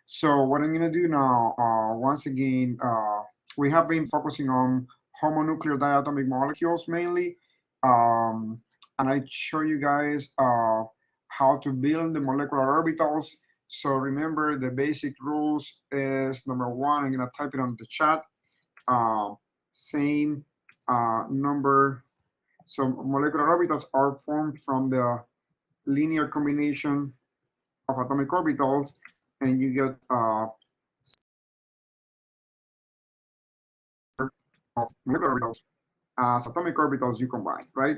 So what I'm going to do now, once again, we have been focusing on homonuclear diatomic molecules mainly, and I show you guys how to build the molecular orbitals. So remember the basic rules is number one, I'm going to type it on the chat, same number. So molecular orbitals are formed from the linear combination of atomic orbitals, and you get of molecular orbitals as atomic orbitals you combine, right?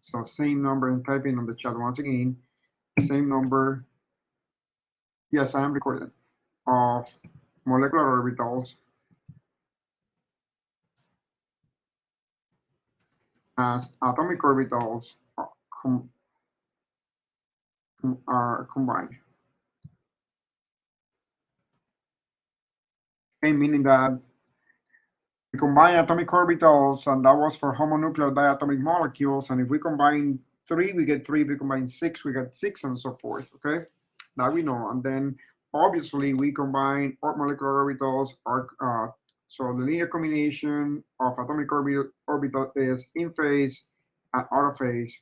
So same number, and typing on the chat once again, same number. Yes, I am recording of molecular orbitals as atomic orbitals are combined. Okay, meaning that we combine atomic orbitals, and that was for homonuclear diatomic molecules. And if we combine 3, we get 3. If we combine 6, we get 6, and so forth. Okay, that we know. And then obviously we combine molecular orbitals. So the linear combination of atomic orbital is in phase and out of phase.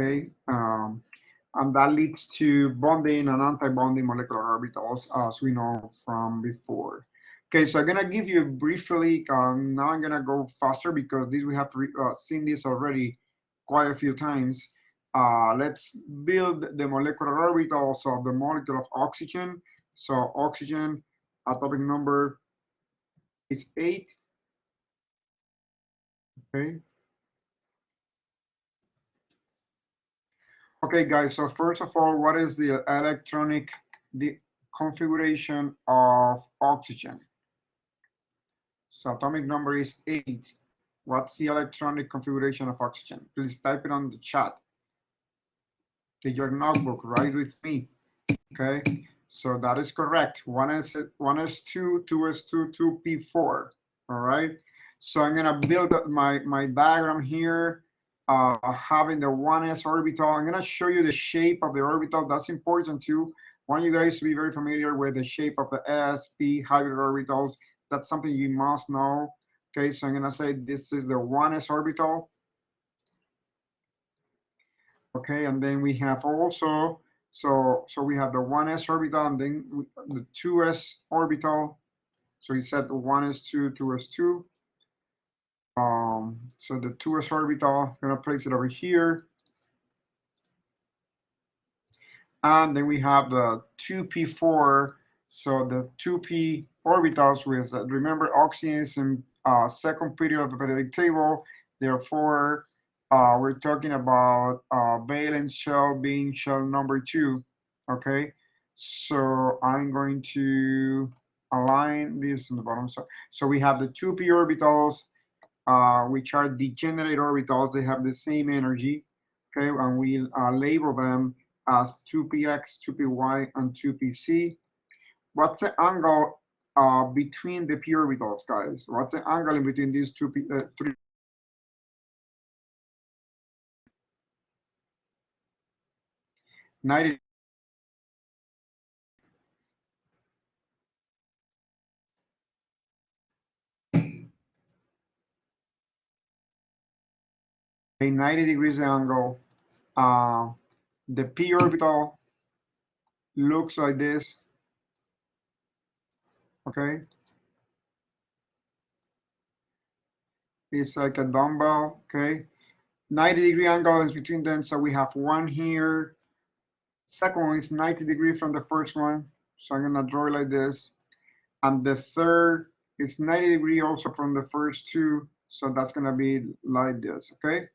Okay, and that leads to bonding and anti-bonding molecular orbitals, as we know from before. Okay, so I'm gonna give you briefly, now I'm gonna go faster because this we have seen this already quite a few times. Let's build the molecular orbitals of the molecule of oxygen. So oxygen, atomic number is 8. Okay. Okay, guys, so first of all, what is the electronic configuration of oxygen? So atomic number is 8. What's the electronic configuration of oxygen? Please type it on the chat. Take your notebook, write with me. Okay, so that is correct. 1s2, 2s2, 2p4. All right, so I'm gonna build my diagram here. Having the 1s orbital, I'm gonna show you the shape of the orbital. That's important too. I want you guys to be very familiar with the shape of the s, p hybrid orbitals. That's something you must know. Okay, so I'm gonna say this is the 1s orbital. Okay, and then we have also, so we have the 1s orbital, and then the 2s orbital. So we said 1s2, 2s2. So the 2s orbital, I'm gonna place it over here. And then we have the 2p4. So the 2p orbitals with, remember, oxygen is in second period of the periodic table. Therefore, we're talking about valence shell being shell number 2. Okay, so I'm going to align this on the bottom. So we have the 2p orbitals, which are degenerate orbitals. They have the same energy. Okay, and we label them as 2px, 2py, and 2pc. What's the angle between the p orbitals, guys? What's the angle in between these three? 90. A 90 degrees angle. The p orbital looks like this. Okay, it's like a dumbbell. Okay, 90-degree angle is between them. So we have one here. Second one is 90 degrees from the first one. So I'm gonna draw it like this. And the third is 90 degrees also from the first two. So that's gonna be like this, okay?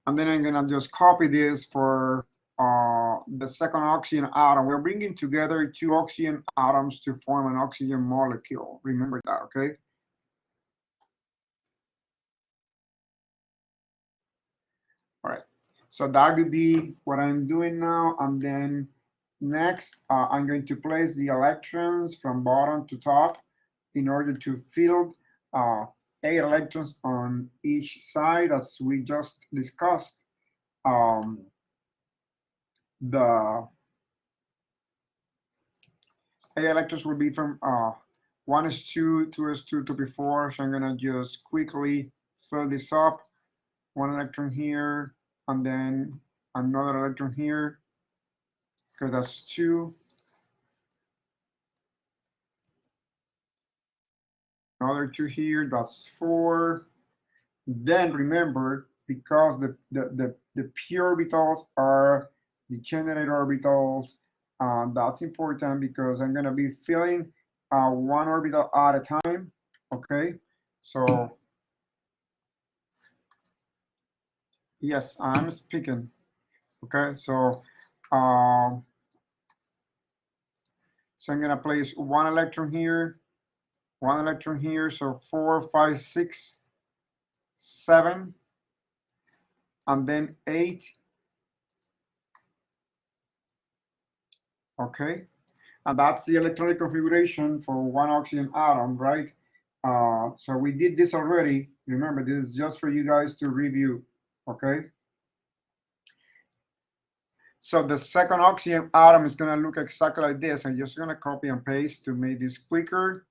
And then I'm gonna just copy this for the second oxygen atom. We're bringing together 2 oxygen atoms to form an oxygen molecule. Remember that, okay? All right, so that would be what I'm doing now. And then next, I'm going to place the electrons from bottom to top in order to fill 8 electrons on each side, as we just discussed. the A electrons will be from 1s2, 2s2, 2p4. So I'm gonna just quickly fill this up. One electron here, and then another electron here, because that's 2. Another 2 here, that's 4. Then remember, because the p orbitals are degenerate orbitals, that's important because I'm going to be filling one orbital at a time. Okay, so yes, I'm speaking. Okay, so I'm going to place one electron here, one electron here. So 4, 5, 6, 7, and then 8. Okay, and that's the electronic configuration for one oxygen atom, right? So we did this already. Remember, this is just for you guys to review, okay? So the second oxygen atom is gonna look exactly like this. I'm just gonna copy and paste to make this quicker.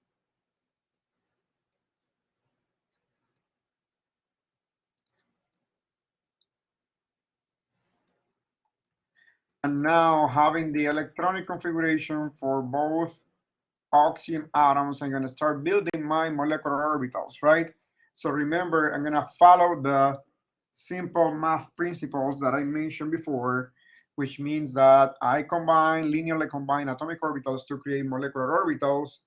And now having the electronic configuration for both oxygen atoms, I'm gonna start building my molecular orbitals, right? So remember, I'm gonna follow the simple math principles that I mentioned before, which means that I linearly combine atomic orbitals to create molecular orbitals.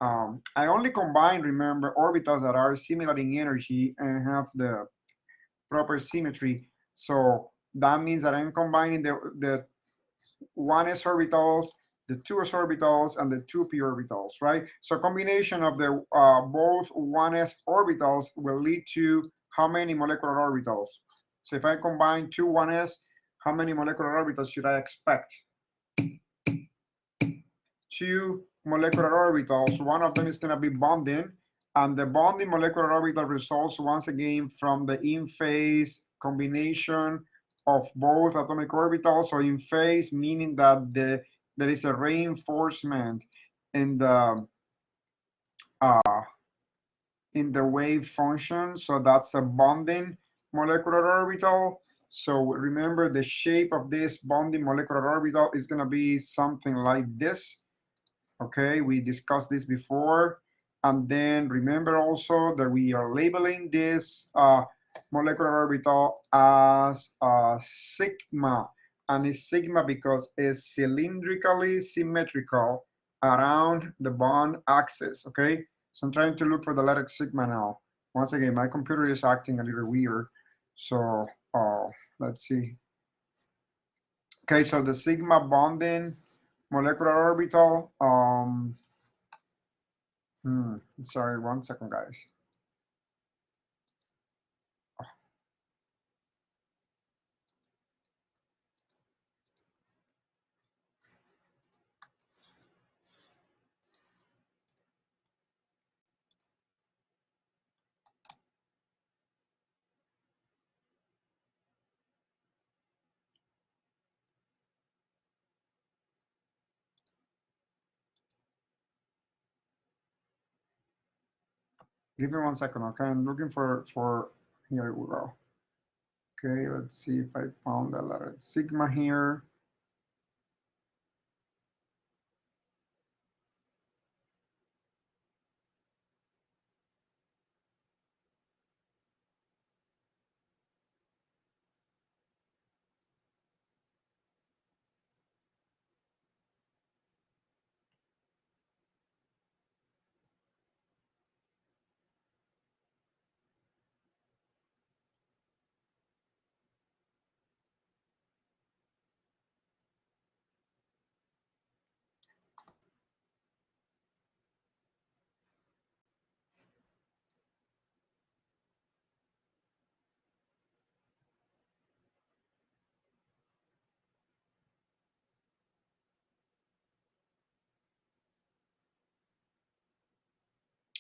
I only combine, remember, orbitals that are similar in energy and have the proper symmetry. So that means that I'm combining the 1s orbitals, the 2s orbitals, and the 2p orbitals, right? So combination of the both 1s orbitals will lead to how many molecular orbitals? So if I combine two 1s, how many molecular orbitals should I expect? 2 molecular orbitals. One of them is going to be bonding, and the bonding molecular orbital results once again from the in-phase combination of both atomic orbitals. So in phase meaning that there is a reinforcement in uh, the wave function. So that's a bonding molecular orbital. So remember, the shape of this bonding molecular orbital is going to be something like this. Okay, we discussed this before. And then remember also that we are labeling this molecular orbital as sigma. And it's sigma because it's cylindrically symmetrical around the bond axis. Okay, so I'm trying to look for the letter sigma now. Once again, my computer is acting a little weird. So let's see. Okay, so the sigma bonding molecular orbital. Sorry, 1 second, guys. Give me 1 second, okay? I'm looking for here we go. Okay, let's see if I found the letter sigma here.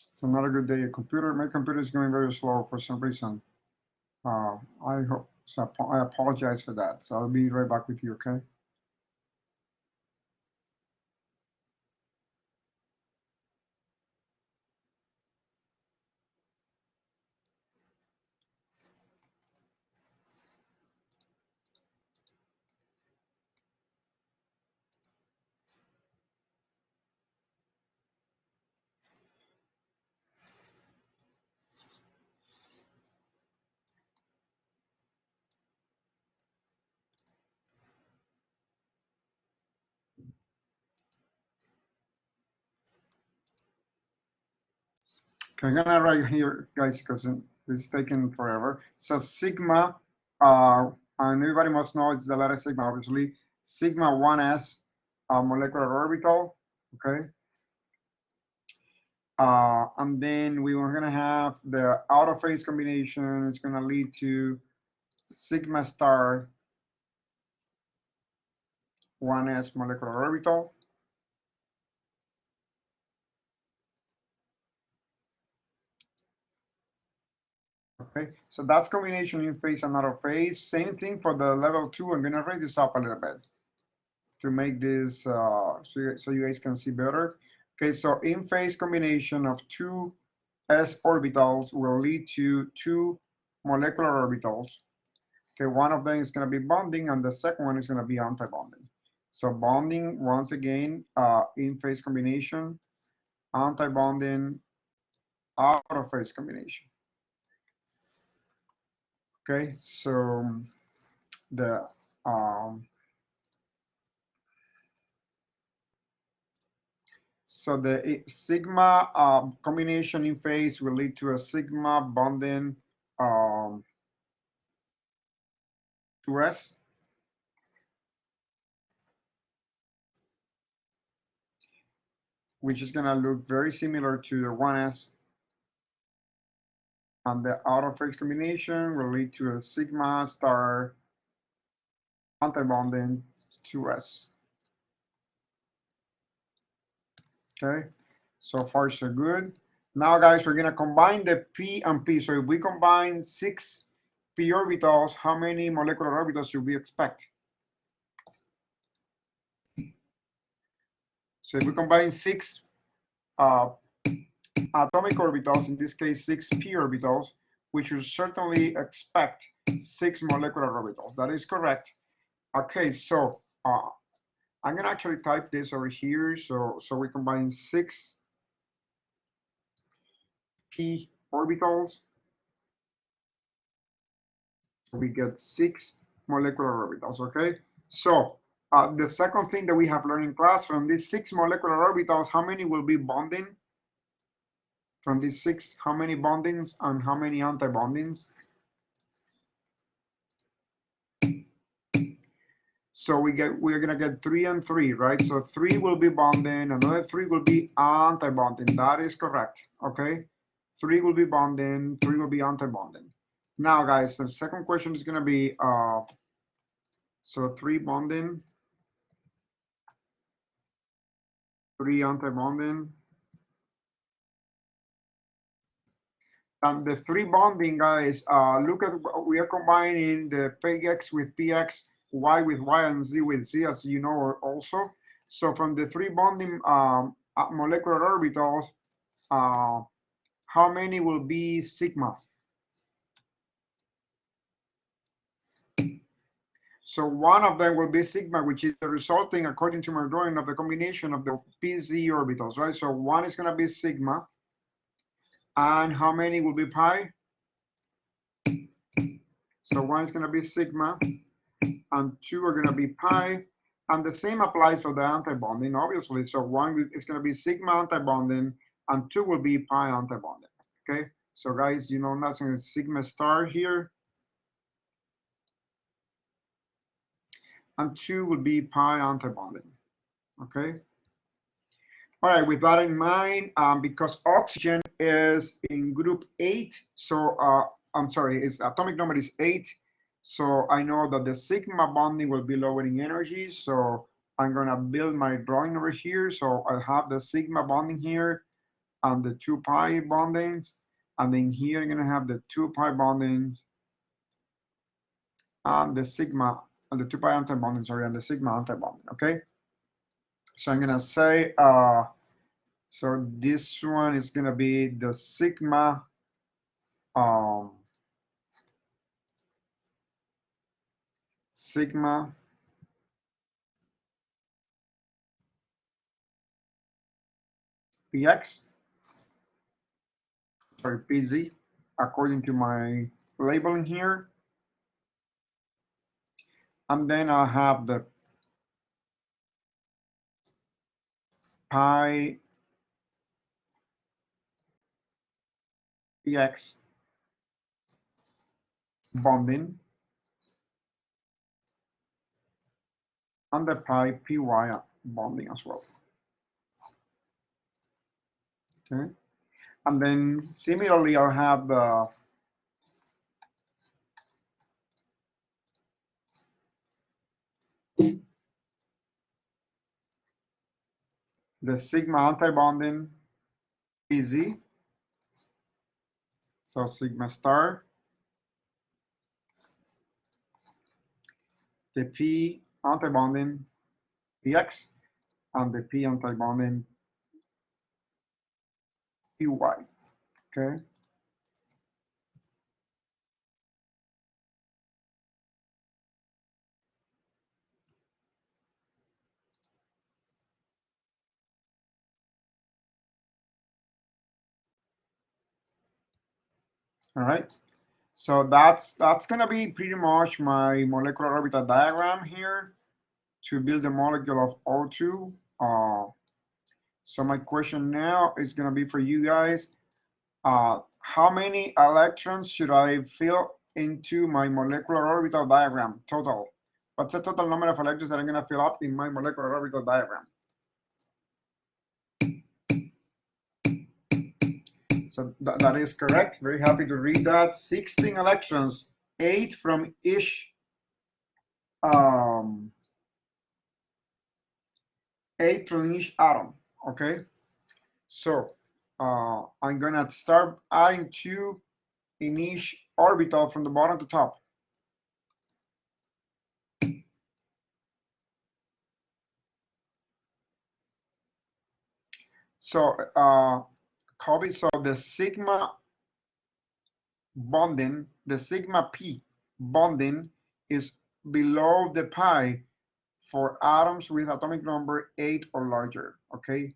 It's not a good day. My computer is going very slow for some reason. I hope So I apologize for that. So I'll be right back with you, okay? Okay, I'm gonna write here, guys, because it's taking forever. So sigma, and everybody must know it's the letter sigma, obviously. Sigma 1s molecular orbital, okay? And then we were gonna have the out of phase combination. It's gonna lead to sigma star 1s molecular orbital. Okay, so that's combination in phase and out of phase. Same thing for the level 2. I'm gonna raise this up a little bit to make this so you guys can see better. Okay, so in phase combination of two s orbitals will lead to two molecular orbitals. Okay, one of them is going to be bonding and the second one is going to be anti-bonding. So bonding, once again, in phase combination, anti-bonding, out of phase combination. Okay, the um, so the sigma combination in phase will lead to a sigma bonding to S, which is going to look very similar to the 1s. And the out of phase combination will lead to a sigma star antibonding to S. Okay, so far so good. Now, guys, we're going to combine the P and P. So if we combine 6 P orbitals, how many molecular orbitals should we expect? So if we combine 6 atomic orbitals, in this case 6 P orbitals, we should certainly expect 6 molecular orbitals. That is correct. Okay, so I'm gonna actually type this over here. So we combine 6 P orbitals. We get 6 molecular orbitals, okay? So the second thing that we have learned in class, from these 6 molecular orbitals, how many will be bonding? From these 6, how many bondings and how many anti-bondings? So we're gonna get 3 and 3, right? So 3 will be bonding, another 3 will be anti-bonding. That is correct, okay? 3 will be bonding, 3 will be anti-bonding. Now, guys, the second question is gonna be so 3 bonding, 3 anti-bonding. And the 3 bonding, guys, look at, we are combining the px with px, y with y, and z with z, as you know also. So from the 3 bonding molecular orbitals, how many will be sigma? So one of them will be sigma, which is the resulting, according to my drawing, of the combination of the pz orbitals, right? So one is going to be sigma. And how many will be pi? So one is going to be sigma, and 2 are going to be pi. And the same applies for the antibonding, obviously. So 1 is going to be sigma antibonding, and 2 will be pi antibonding. Okay, so guys, you know nothing is sigma star here, and 2 will be pi antibonding. Okay. All right, with that in mind, because oxygen is in group 8, so I'm sorry, its atomic number is 8. So I know that the sigma bonding will be lowering energy. So I'm gonna build my drawing over here. So I have the sigma bonding here and the 2 pi bondings. And then here I'm gonna have the 2 pi bondings and the sigma, and the 2-pi antibonding, sorry, and the sigma antibonding, okay? So I'm gonna say, so this one is gonna be the sigma, sigma px, sorry, pz, according to my labeling here. And then I'll have the pi px bonding and the pi py bonding as well. Okay. And then similarly, I'll have the sigma antibonding pz, so sigma star, the p antibonding px, and the p antibonding py. Okay. All right. So that's gonna be pretty much my molecular orbital diagram here to build the molecule of O2. So my question now is gonna be for you guys. How many electrons should I fill into my molecular orbital diagram total? What's the total number of electrons that I'm gonna fill up in my molecular orbital diagram? So that is correct. Very happy to read that. 16 electrons, 8 from each 8 from each atom. Okay. So I'm gonna start adding 2 in each orbital from the bottom to top. So copy. So the sigma bonding, the sigma p bonding is below the pi for atoms with atomic number 8 or larger. Okay.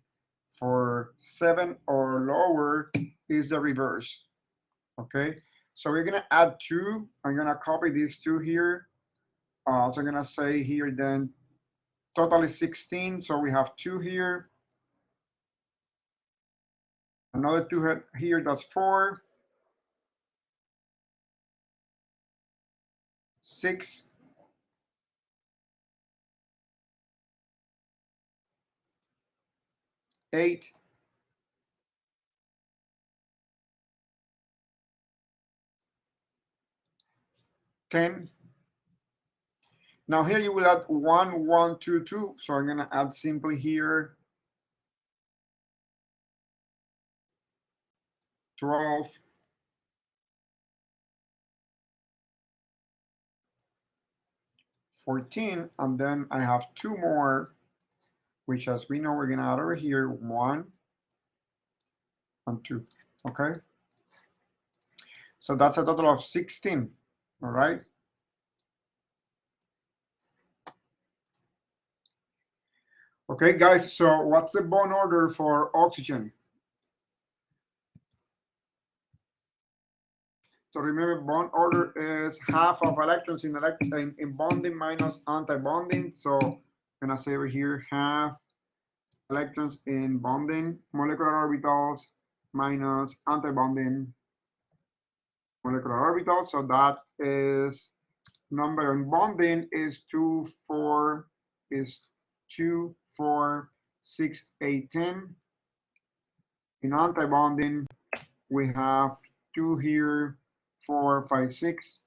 For 7 or lower is the reverse. Okay. So we're gonna add 2. I'm gonna copy these 2 here. So I'm gonna say here then total is 16. So we have 2 here. Another 2 here, that's 4. 6. 8. 10. Now here you will add 1, 1, 2, 2. So I'm gonna add simply here 12. 14, and then I have 2 more, which as we know we're gonna add over here 1 and 2. Okay. So that's a total of 16. All right. Okay, guys. So what's the bond order for oxygen? So remember, bond order is half of electrons in bonding minus anti-bonding. So I'm gonna say over here half electrons in bonding molecular orbitals minus anti-bonding molecular orbitals. So that is number in bonding is 2, 4, 6, 8, 10. In anti-bonding, we have 2 here, 4, 5, 6.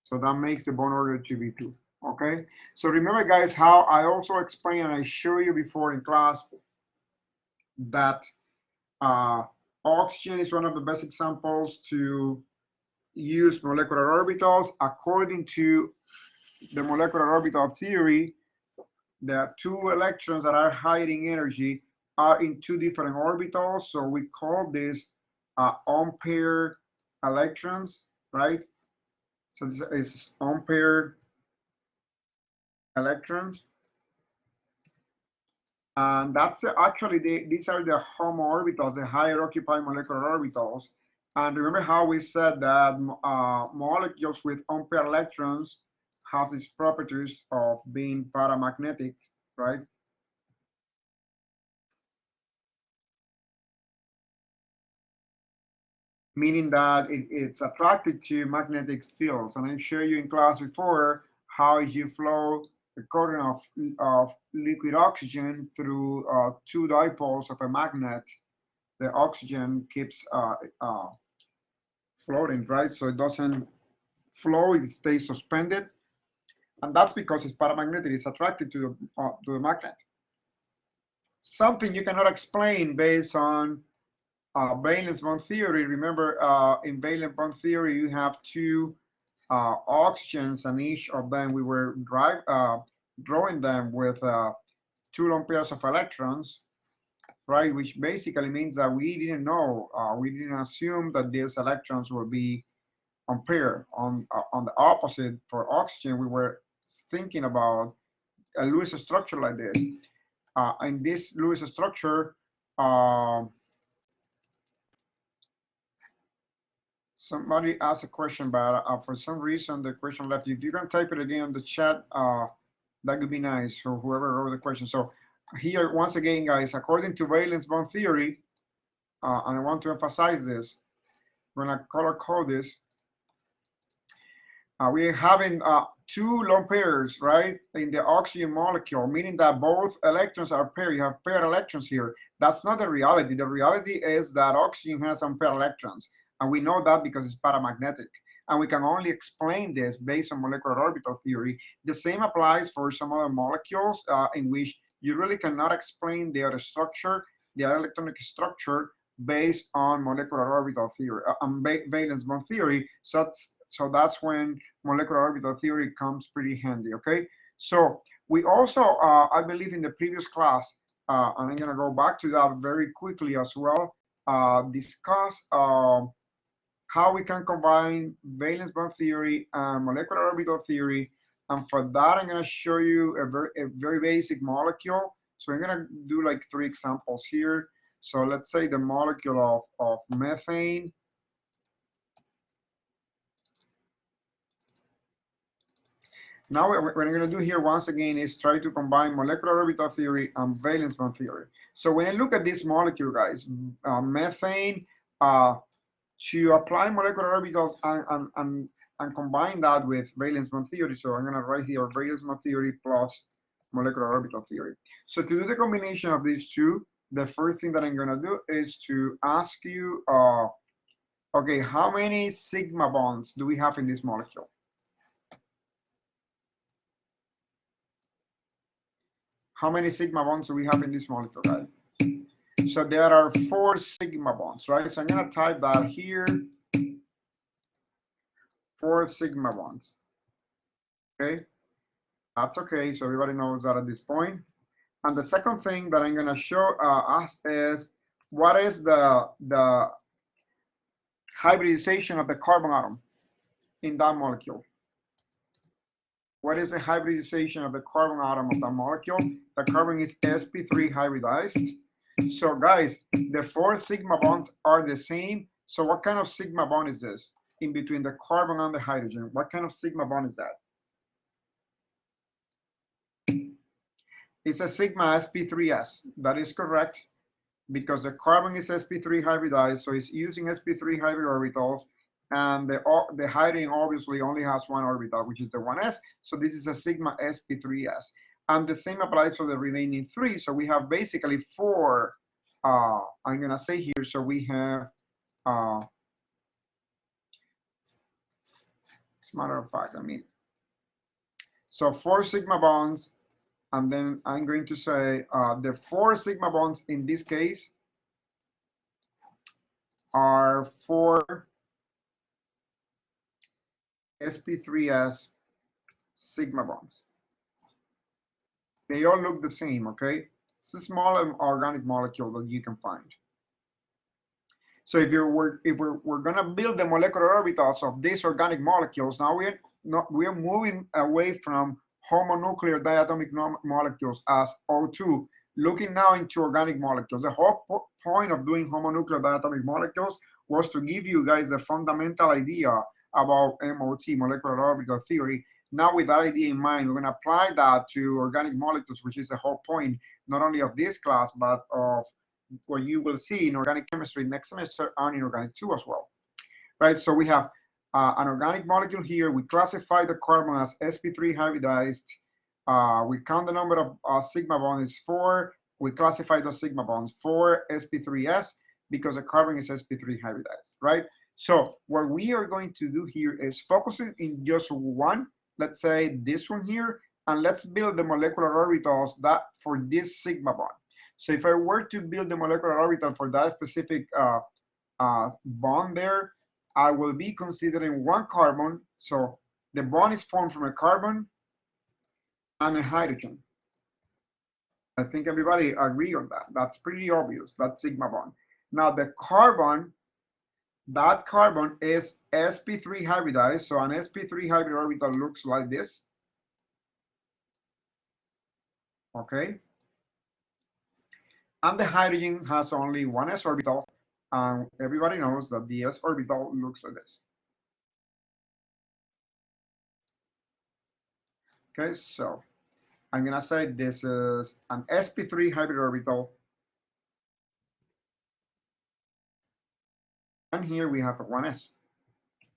So that makes the bond order to be 2. Okay. So remember, guys, how I also explained and I showed you before in class that oxygen is one of the best examples to use molecular orbitals. According to the molecular orbital theory, the two electrons that are hiding energy are in two different orbitals. So we call this unpaired electrons, right? So this is unpaired electrons. And that's actually, these are the HOMO orbitals, the higher occupied molecular orbitals. And remember how we said that molecules with unpaired electrons have these properties of being paramagnetic, right? Meaning that it's attracted to magnetic fields. And I showed you in class before how if you flow a current of liquid oxygen through two dipoles of a magnet, the oxygen keeps floating, right? So it doesn't flow, it stays suspended. And that's because it's paramagnetic, it's attracted to the magnet. Something you cannot explain based on valence bond theory. Remember, in valence bond theory, you have two oxygens, and each of them we were drawing them with 2 lone pairs of electrons, right? Which basically means that we didn't know, we didn't assume that these electrons will be unpaired. On the opposite, for oxygen, we were thinking about a Lewis structure like this. In this Lewis structure, somebody asked a question, but for some reason the question left. If you can type it again in the chat, that would be nice for whoever wrote the question. So here, once again, guys, according to valence bond theory, and I want to emphasize this, when I color code this, we're having 2 lone pairs, right, in the oxygen molecule, meaning that both electrons are paired. You have paired electrons here. That's not the reality. The reality is that oxygen has unpaired electrons, and we know that because it's paramagnetic. And we can only explain this based on molecular orbital theory. The same applies for some other molecules in which you really cannot explain their structure, their electronic structure, based on molecular orbital theory, valence bond theory. So that's when molecular orbital theory comes pretty handy, okay? So we also, I believe in the previous class, and I'm gonna go back to that very quickly as well, discuss how we can combine valence bond theory and molecular orbital theory. And for that, I'm gonna show you a very basic molecule. So I'm gonna do like 3 examples here. So let's say the molecule of methane. Now what I'm going to do here once again is try to combine molecular orbital theory and valence bond theory. So when I look at this molecule, guys, methane, to apply molecular orbitals and combine that with valence bond theory. So I'm going to write here valence bond theory plus molecular orbital theory. So to do the combination of these two, the first thing that I'm going to do is to ask you, okay, how many sigma bonds do we have in this molecule? How many sigma bonds do we have in this molecule, right? So there are 4 sigma bonds, right? So I'm going to type that here, 4 sigma bonds. Okay, that's okay. So everybody knows that at this point. And the second thing that I'm going to show us is what is the hybridization of the carbon atom in that molecule. What is the hybridization of the carbon atom of that molecule? The carbon is sp3 hybridized. So guys, the 4 sigma bonds are the same. So what kind of sigma bond is this in between the carbon and the hydrogen? What kind of sigma bond is that? It's a sigma sp3s. That is correct, because the carbon is sp3 hybridized, so it's using sp3 hybrid orbitals, and the hydrogen obviously only has 1 orbital, which is the 1s. So this is a sigma sp3s. And the same applies for the remaining 3. So we have basically 4, I'm going to say here, so we have, as a matter of fact, so 4 sigma bonds, and then I'm going to say the 4 sigma bonds in this case are 4 sp3s sigma bonds. They all look the same, okay? It's a small organic molecule that you can find. So if we're gonna build the molecular orbitals of these organic molecules, now we're moving away from homonuclear diatomic molecules as O2, looking now into organic molecules. The whole point of doing homonuclear diatomic molecules was to give you guys the fundamental idea about MOT, molecular orbital theory. Now with that idea in mind, we're going to apply that to organic molecules, which is the whole point, not only of this class, but of what you will see in organic chemistry next semester and in organic 2 as well. Right, so we have an organic molecule here. We classify the carbon as sp3 hybridized. We count the number of sigma bonds is 4. We classify those sigma bonds for sp3s because the carbon is sp3 hybridized, right? So what we are going to do here is focusing in just one, let's say this one here, and let's build the molecular orbitals that for this sigma bond. So if I were to build the molecular orbital for that specific bond there, I will be considering one carbon. So the bond is formed from a carbon and a hydrogen. I think everybody agree on that. That's pretty obvious, that sigma bond. Now the carbon, that carbon is sp3 hybridized. So an sp3 hybrid orbital looks like this. Okay. And the hydrogen has only one s orbital. And everybody knows that the s orbital looks like this. Okay, so I'm gonna say this is an sp3 hybrid orbital. And here we have a 1s.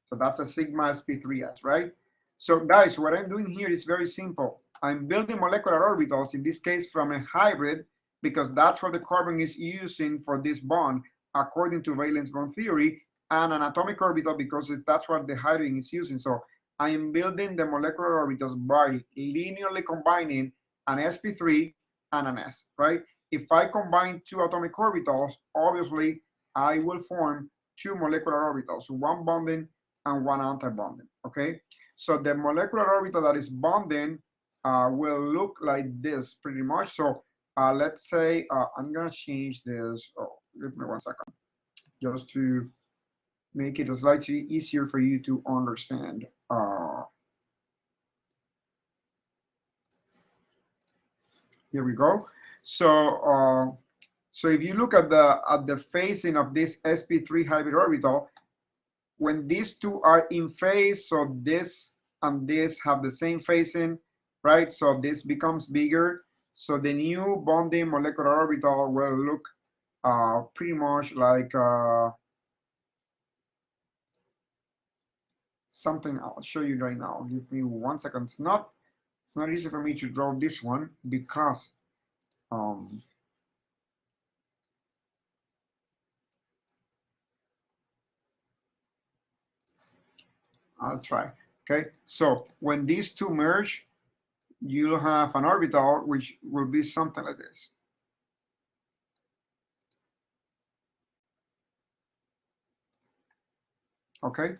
So that's a sigma sp3s, right? So guys, what I'm doing here is very simple. I'm building molecular orbitals, in this case from a hybrid, because that's what the carbon is using for this bond, according to valence bond theory, and an atomic orbital because that's what the hydrogen is using. So I am building the molecular orbitals by linearly combining an sp3 and an s, right? If I combine two atomic orbitals, obviously I will form two molecular orbitals, one bonding and one anti-bonding, okay? So the molecular orbital that is bonding will look like this pretty much. So let's say I'm gonna change this. Oh, give me 1 second, just to make it slightly easier for you to understand. Here we go. So so if you look at the phasing of this sp3 hybrid orbital, when these two are in phase, so this and this have the same phasing, right? So this becomes bigger. So the new bonding molecular orbital will look pretty much like something I'll show you right now. Give me 1 second. It's not easy for me to draw this one because I'll try. Okay, so when these two merge, you'll have an orbital which will be something like this. Okay,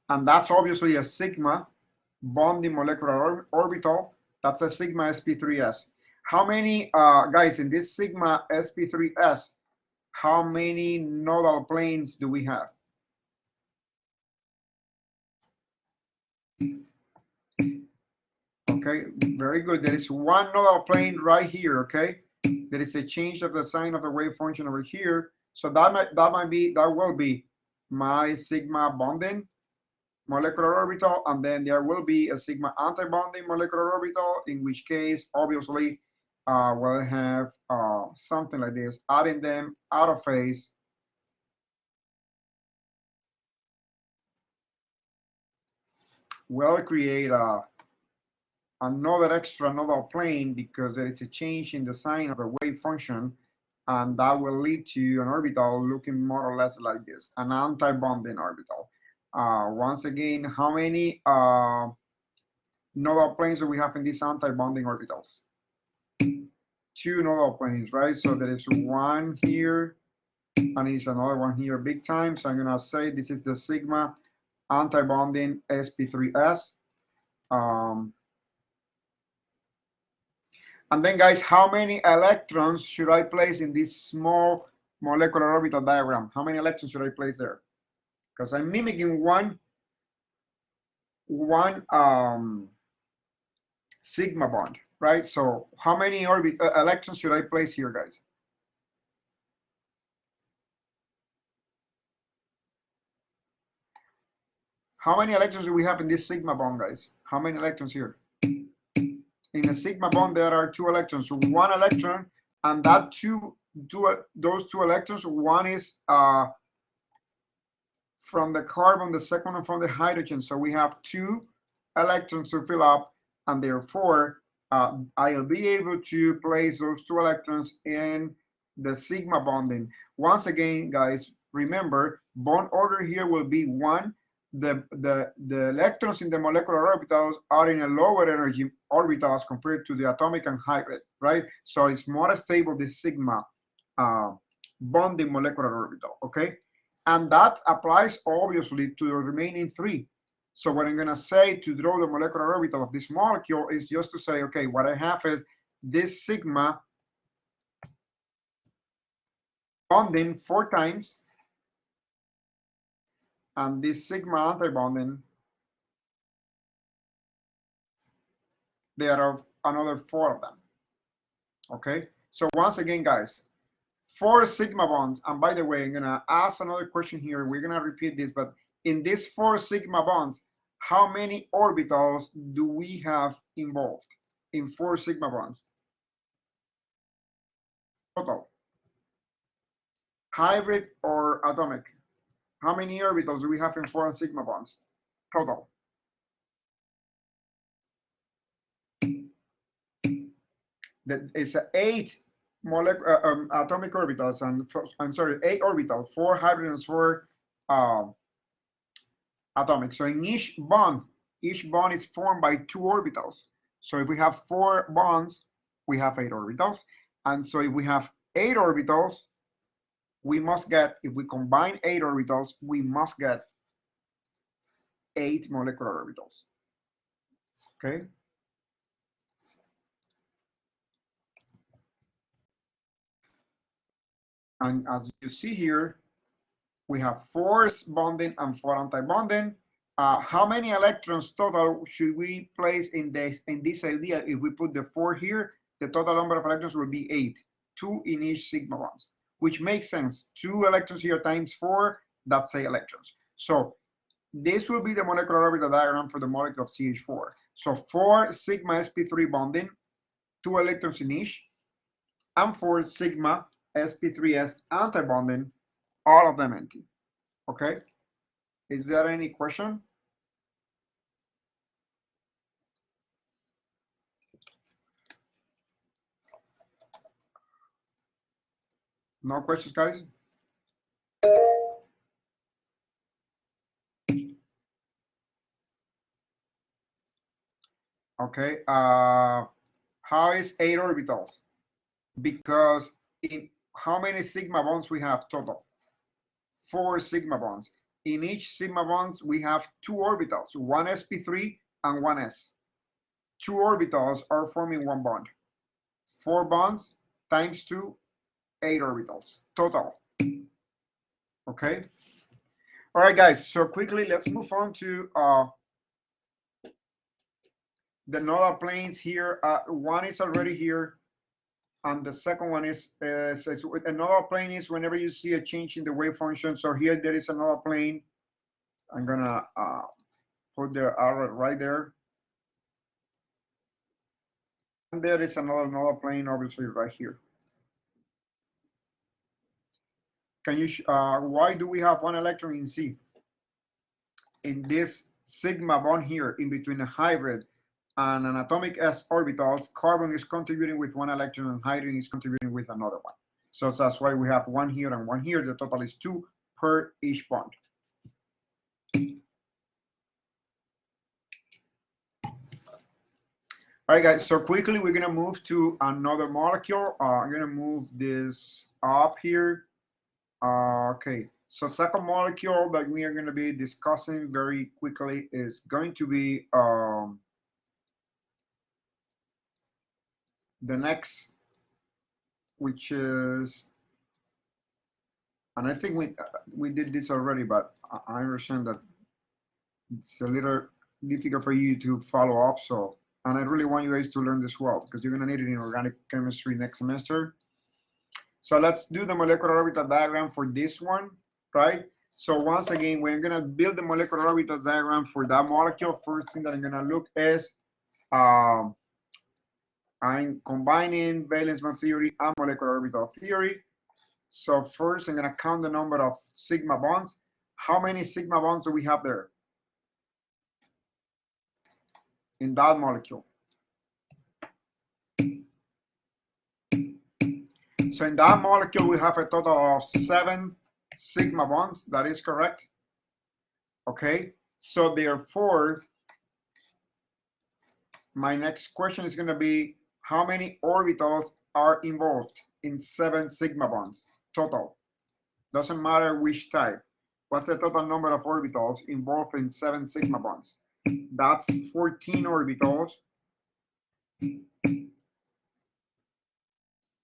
and that's obviously a sigma bonding molecular orbital. That's a sigma sp3s. How many guys in this sigma sp3s, how many nodal planes do we have? Okay, very good. There is one nodal plane right here. Okay, there is a change of the sign of the wave function over here. So that will be my sigma bonding molecular orbital, and then there will be a sigma anti-bonding molecular orbital, in which case obviously we'll have something like this. Adding them out of phase will create another extra nodal plane because there is a change in the sign of the wave function, and that will lead to an orbital looking more or less like this, an anti-bonding orbital. Once again, how many nodal planes do we have in these anti-bonding orbitals? Two nodal planes, right? So there is one here and it's another one here big time. So I'm gonna say this is the sigma antibonding sp3s. And then guys, how many electrons should I place in this small molecular orbital diagram? How many electrons should I place there? Because I'm mimicking one sigma bond, right? So how many electrons should I place here, guys? How many electrons do we have in this sigma bond, guys? How many electrons here? In a sigma bond, there are 2 electrons. So 1 electron, and that those 2 electrons, one is from the carbon, the second one from the hydrogen. So we have 2 electrons to fill up, and therefore I'll be able to place those 2 electrons in the sigma bonding. Once again, guys, remember bond order here will be 1. The electrons in the molecular orbitals are in a lower energy orbital as compared to the atomic and hybrid, right? So it's more stable, the sigma bonding molecular orbital, okay? And that applies obviously to the remaining 3. So what I'm gonna say to draw the molecular orbital of this molecule is just to say, okay, what I have is this sigma bonding 4 times, and this sigma antibonding, there are another 4 of them. Okay, so once again, guys, 4 sigma bonds. And by the way, I'm gonna ask another question here. We're gonna repeat this, but in these 4 sigma bonds, how many orbitals do we have involved in 4 sigma bonds? Total. Hybrid or atomic? How many orbitals do we have in 4 sigma bonds? Total. That is 8 atomic orbitals, and I'm sorry, 8 orbitals, 4 hydrogens, 4 atomic. So in each bond is formed by 2 orbitals. So if we have 4 bonds, we have 8 orbitals. And so if we have 8 orbitals, we must get, if we combine 8 orbitals, we must get 8 molecular orbitals. Okay. And as you see here, we have 4 bonding and 4 anti-bonding. How many electrons total should we place in this idea? If we put the 4 here, the total number of electrons will be 8, 2 in each sigma bonds, which makes sense. 2 electrons here times 4, that's 8 electrons. So this will be the molecular orbital diagram for the molecule of CH4. So 4 sigma sp3 bonding, 2 electrons in each, and 4 sigma sp3s anti-bonding, all of them empty. Okay, is there any question? No questions, guys? Okay, how is 8 orbitals? Because in how many sigma bonds we have total? 4 sigma bonds. In each sigma bonds, we have 2 orbitals, 1 sp3 and 1 s. 2 orbitals are forming 1 bond. 4 bonds times 2, 8 orbitals total. Okay. All right, guys. So quickly, let's move on to the nodal planes here. One is already here, and the second one is a nodal plane is whenever you see a change in the wave function. So here there is a nodal plane. I'm gonna put the arrow right there. And there is another nodal plane, obviously, right here. Can you, why do we have 1 electron in C? In this sigma bond here, in between a hybrid and an atomic s orbitals, carbon is contributing with 1 electron and hydrogen is contributing with another one. So that's why we have 1 here and 1 here. The total is 2 per each bond. All right, guys, so quickly we're gonna move to another molecule. I'm gonna move this up here. Okay, so second molecule that we are going to be discussing very quickly is going to be the next, which is, and I think we did this already, but I understand that it's a little difficult for you to follow up. So, and I really want you guys to learn this well because you're going to need it in organic chemistry next semester. So let's do the molecular orbital diagram for this one, right? So once again, we're going to build the molecular orbital diagram for that molecule. First thing that I'm going to look is I'm combining valence bond theory and molecular orbital theory. So first, I'm going to count the number of sigma bonds. How many sigma bonds do we have there in that molecule? So in that molecule, we have a total of 7 sigma bonds. That is correct. Okay. So therefore, my next question is going to be, how many orbitals are involved in 7 sigma bonds total? Doesn't matter which type. What's the total number of orbitals involved in 7 sigma bonds? That's 14 orbitals.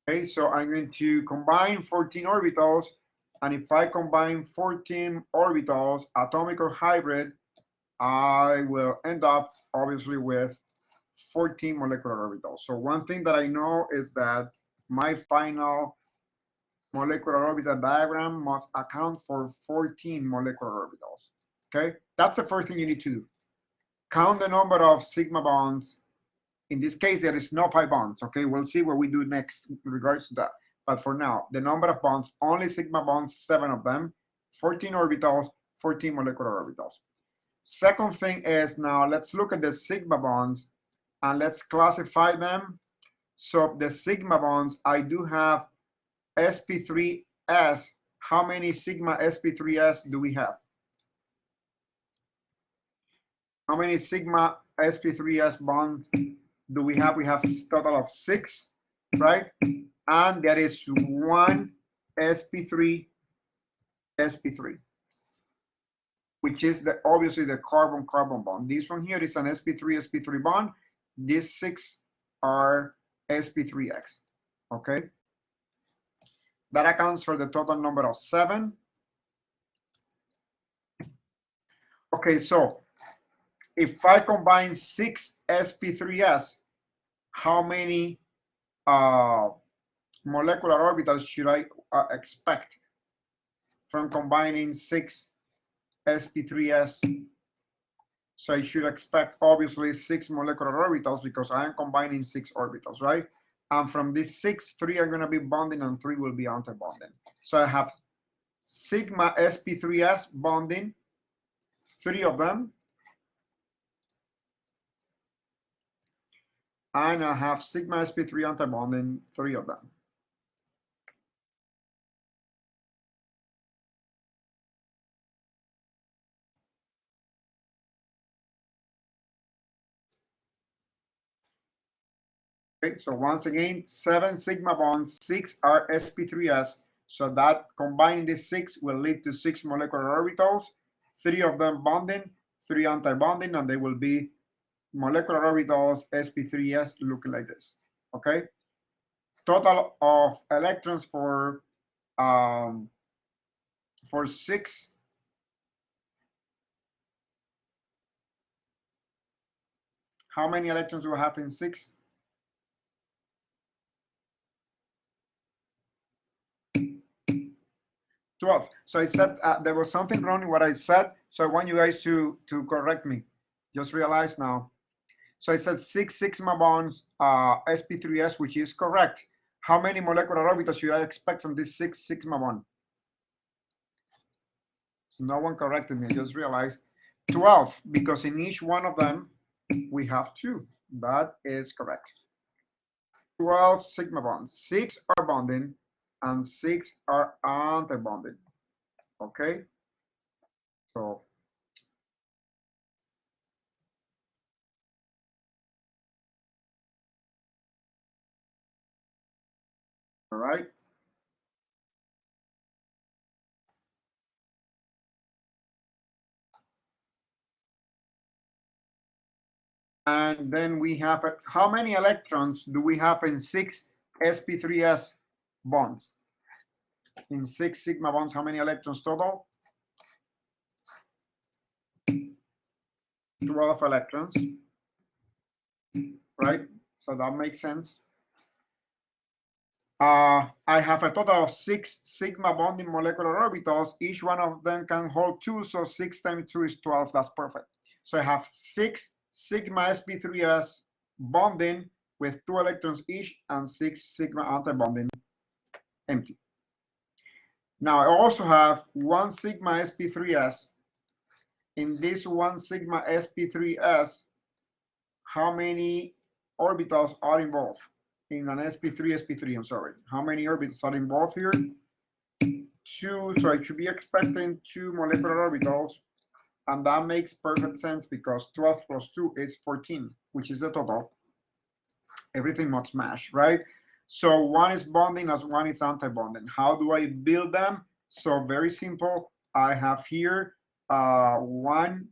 Okay, so I'm going to combine 14 orbitals, and if I combine 14 orbitals, atomic or hybrid, I will end up obviously with 14 molecular orbitals. So one thing that I know is that my final molecular orbital diagram must account for 14 molecular orbitals. Okay, that's the first thing you need to do. Count the number of sigma bonds. In this case, there is no pi bonds. Okay, we'll see what we do next in regards to that. But for now, the number of bonds, only sigma bonds, 7 of them, 14 orbitals, 14 molecular orbitals. Second thing is, now let's look at the sigma bonds and let's classify them. So the sigma bonds, I do have sp3s. How many sigma sp3s do we have? How many sigma sp3s bonds do we have? We have a total of 6, right? And there is 1 sp3, which is obviously the carbon-carbon bond. This one here is an sp3 bond. These 6 are sp3x, okay? That accounts for the total number of 7. Okay, so if I combine 6 sp3s, how many molecular orbitals should I expect from combining 6 sp3s? So I should expect obviously 6 molecular orbitals because I am combining 6 orbitals, right? And from these 6, 3 are going to be bonding and 3 will be anti-bonding. So I have sigma sp3s bonding, 3 of them. And I have sigma sp3 anti-bonding, 3 of them. Okay, so once again, 7 sigma bonds, 6 are sp3s. So that combining these 6 will lead to 6 molecular orbitals, 3 of them bonding, 3 anti-bonding, and they will be molecular orbitals sp3s looking like this. Okay. Total of electrons for 6. How many electrons do we have in 6? 12. So I said there was something wrong in what I said. So I want you guys to correct me. Just realize now. So I said 6 sigma bonds sp3s, which is correct. How many molecular orbitals should I expect from this 6 sigma bond? So no one corrected me. I just realized 12, because in each one of them we have 2. That is correct. 12 sigma bonds. 6 are bonding and 6 are anti-bonding. Okay. So all right. And then we have how many electrons do we have in 6 sp3s bonds? In 6 sigma bonds, how many electrons total? 12 electrons, right? So that makes sense. I have a total of 6 sigma bonding molecular orbitals. Each one of them can hold 2, so 6 times 2 is 12. That's perfect. So I have 6 sigma sp3s bonding with 2 electrons each and 6 sigma anti-bonding empty. Now I also have 1 sigma sp3s. In this 1 sigma sp3s, how many orbitals are involved? In an sp3, I'm sorry. How many orbitals are involved here? 2, so I should be expecting 2 molecular orbitals, and that makes perfect sense because 12 plus 2 is 14, which is the total. Everything must match, right? So one is bonding as one is anti-bonding. How do I build them? So very simple. I have here 1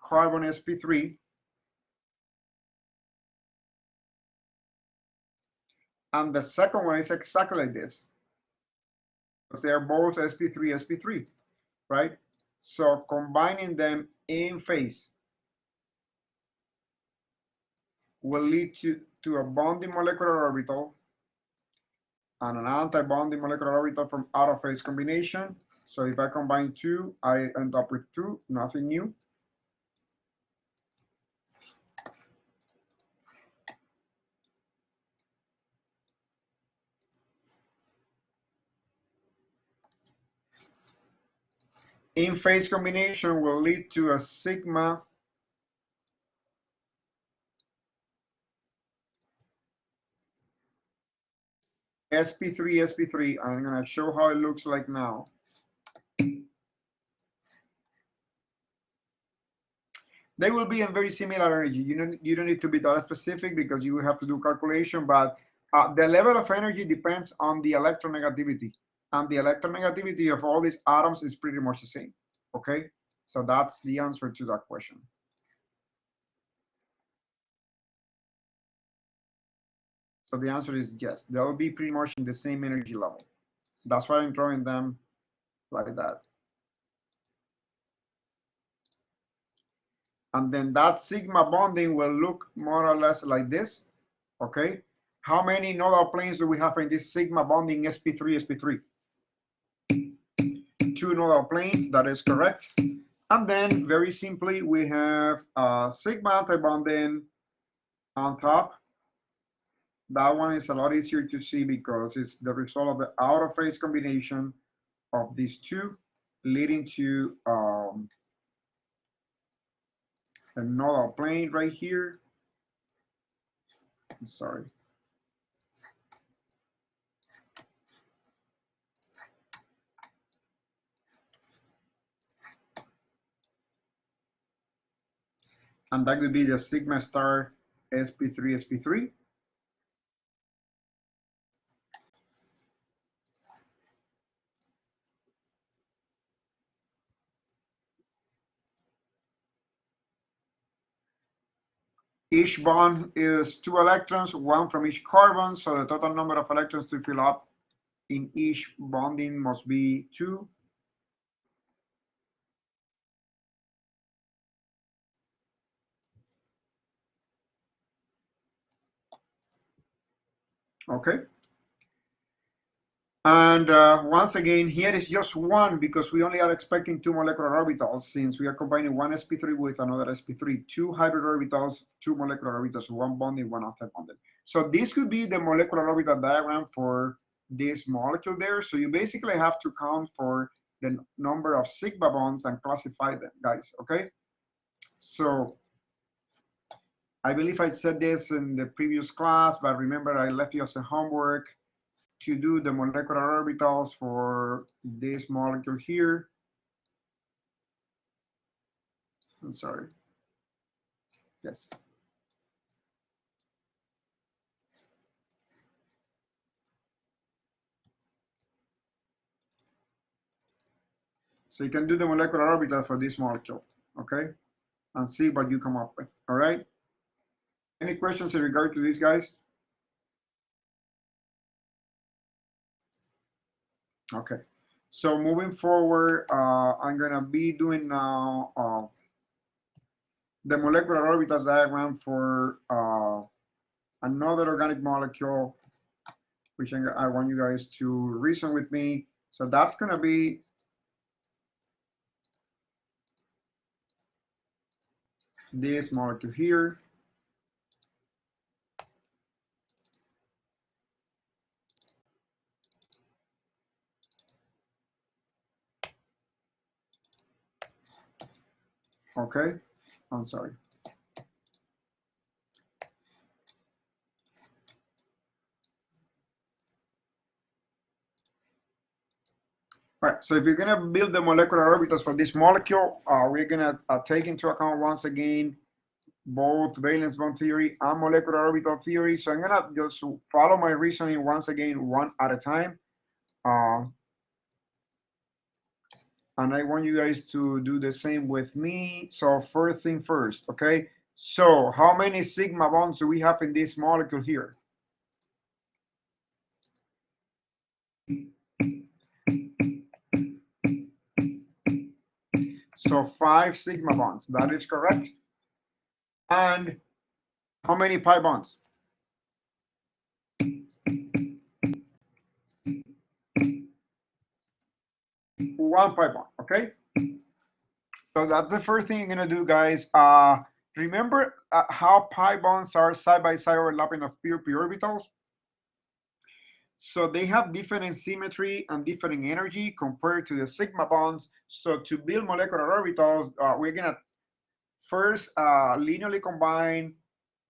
carbon sp3, and the second one is exactly like this, because they are both sp3, right? So combining them in phase will lead to a bonding molecular orbital and an anti-bonding molecular orbital from out of phase combination. So if I combine 2, I end up with 2, nothing new. In phase combination will lead to a sigma sp3. I'm going to show how it looks like now. They will be in very similar energy. You don't need to be that specific because you will have to do calculation, but the level of energy depends on the electronegativity. And the electronegativity of all these atoms is pretty much the same, okay? So that's the answer to that question. So the answer is yes, they'll be pretty much in the same energy level. That's why I'm drawing them like that. And then that sigma bonding will look more or less like this, okay? How many nodal planes do we have in this sigma bonding sp3? 2 nodal planes, that is correct. And then very simply, we have sigma anti-bonding on top. That one is a lot easier to see because it's the result of the out of phase combination of these 2, leading to a nodal plane right here. Sorry. And that would be the sigma star sp3. Each bond is 2 electrons, 1 from each carbon, so the total number of electrons to fill up in each bonding must be 2. Okay. And once again, here is just 1 because we only are expecting 2 molecular orbitals since we are combining 1 sp3 with another sp3, 2 hybrid orbitals, 2 molecular orbitals, 1 bonding, 1 anti-bonding. So this could be the molecular orbital diagram for this molecule there. So you basically have to count for the number of sigma bonds and classify them, guys, okay? So I believe I said this in the previous class, but remember I left you as a homework to do the molecular orbitals for this molecule here. I'm sorry. Yes. So you can do the molecular orbital for this molecule, okay? And see what you come up with, all right? Any questions in regard to these guys? Okay. So moving forward, I'm gonna be doing now the molecular orbitals diagram for another organic molecule, which I want you guys to reason with me. So that's gonna be this molecule here. Okay, I'm sorry. All right, so if you're gonna build the molecular orbitals for this molecule, we're gonna take into account once again both valence bond theory and molecular orbital theory. So I'm gonna just follow my reasoning once again, one at a time. And I want you guys to do the same with me. So first thing first, okay? So how many sigma bonds do we have in this molecule here? So 5 sigma bonds, that is correct. And how many pi bonds? 1 pi bond, okay? So that's the first thing you're gonna do, guys. Remember how pi bonds are side by side overlapping of pure p orbitals? So they have different symmetry and different energy compared to the sigma bonds. So to build molecular orbitals, we're gonna first linearly combine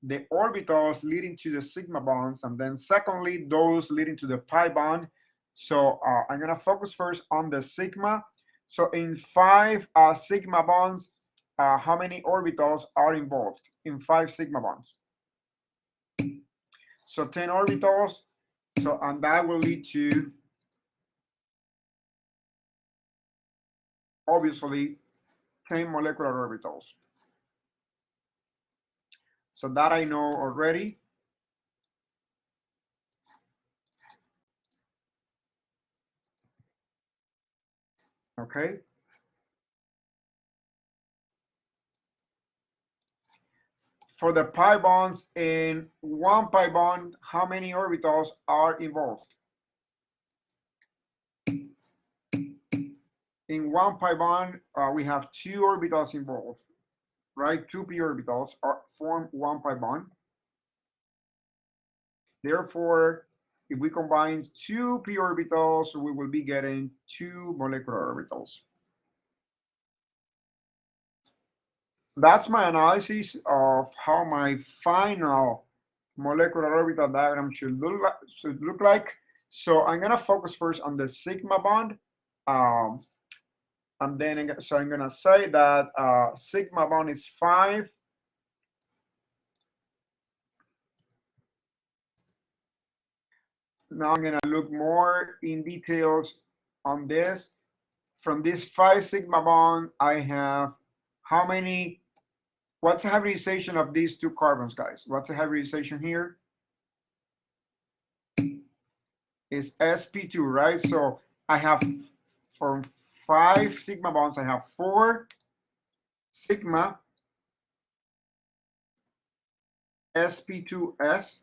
the orbitals leading to the sigma bonds, and then secondly, those leading to the pi bond. So I'm gonna focus first on the sigma. So in 5 sigma bonds, how many orbitals are involved in 5 sigma bonds? So 10 orbitals. So, and that will lead to, obviously, 10 molecular orbitals. So that I know already. Okay. For the pi bonds, in 1 pi bond, how many orbitals are involved? In 1 pi bond, we have 2 orbitals involved, right? 2 p orbitals form 1 pi bond. Therefore, if we combine 2 p orbitals, we will be getting 2 molecular orbitals. That's my analysis of how my final molecular orbital diagram should look like. So I'm gonna focus first on the sigma bond. And then, so I'm gonna say that sigma bond is 5. Now I'm gonna look more in details on this. From this 5 sigma bond, I have how many, what's the hybridization of these 2 carbons, guys? What's the hybridization here? Is sp2, right? So I have, from 5 sigma bonds, I have 4 sigma sp2s,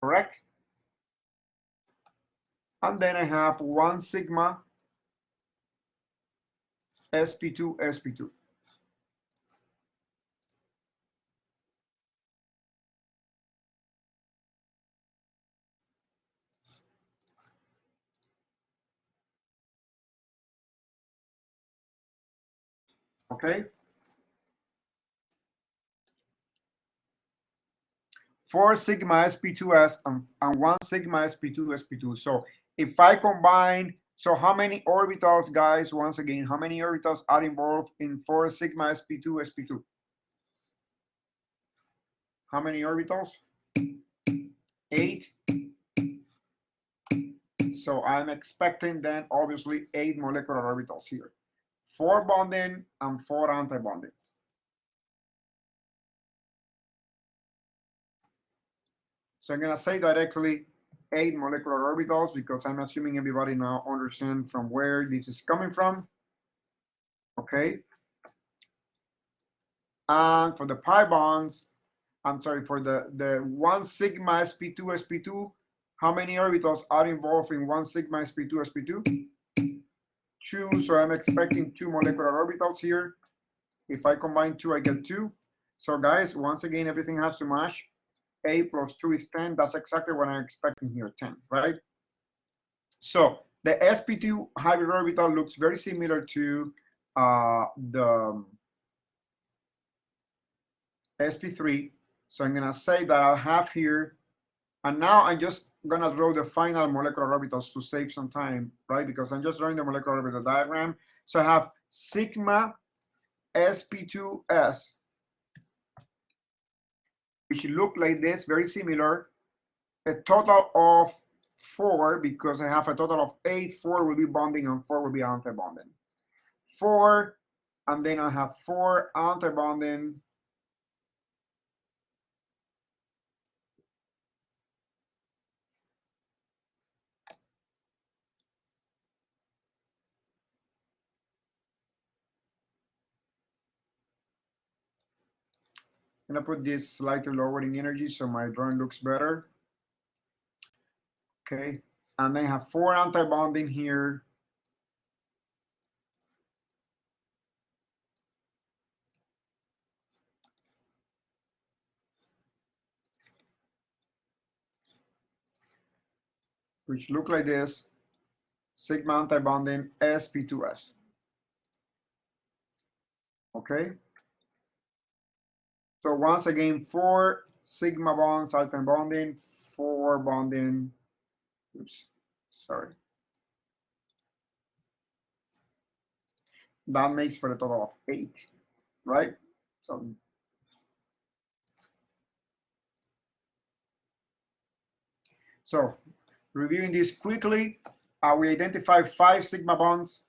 correct? And then I have 1 sigma sp2 sp2. Okay. 4 sigma sp2s and 1 sigma sp2 sp2. So if I combine, so how many orbitals, guys, once again, how many orbitals are involved in 4 sigma sp2 sp2? How many orbitals? 8. So I'm expecting then obviously 8 molecular orbitals here. 4 bonding and 4 anti-bonding. So I'm going to say directly 8 molecular orbitals because I'm assuming everybody now understands from where this is coming from. Okay. And for the pi bonds, I'm sorry, for the 1 sigma sp2, how many orbitals are involved in 1 sigma sp2? 2, so I'm expecting 2 molecular orbitals here. If I combine 2, I get 2. So guys, once again, everything has to match. 8 plus 2 is 10. That's exactly what I'm expecting here, 10, right? So the sp2 hybrid orbital looks very similar to the sp3. So I'm going to say that I'll have here, and now I'm just going to draw the final molecular orbitals to save some time, right? Because I'm just drawing the molecular orbital diagram. So I have sigma sp2s, which look like this, very similar. A total of 4, because I have a total of 8. 4 will be bonding and 4 will be anti-bonding. 4, and then I have 4 anti-bonding. I'm gonna put this slightly lower in energy so my drawing looks better. Okay, and then I have 4 anti-bonding here. Which look like this, sigma anti-bonding sp2s. Okay, so once again, 4 sigma bonds, alpine bonding, 4 bonding, oops, sorry. That makes for a total of 8, right? So reviewing this quickly, we identified 5 sigma bonds.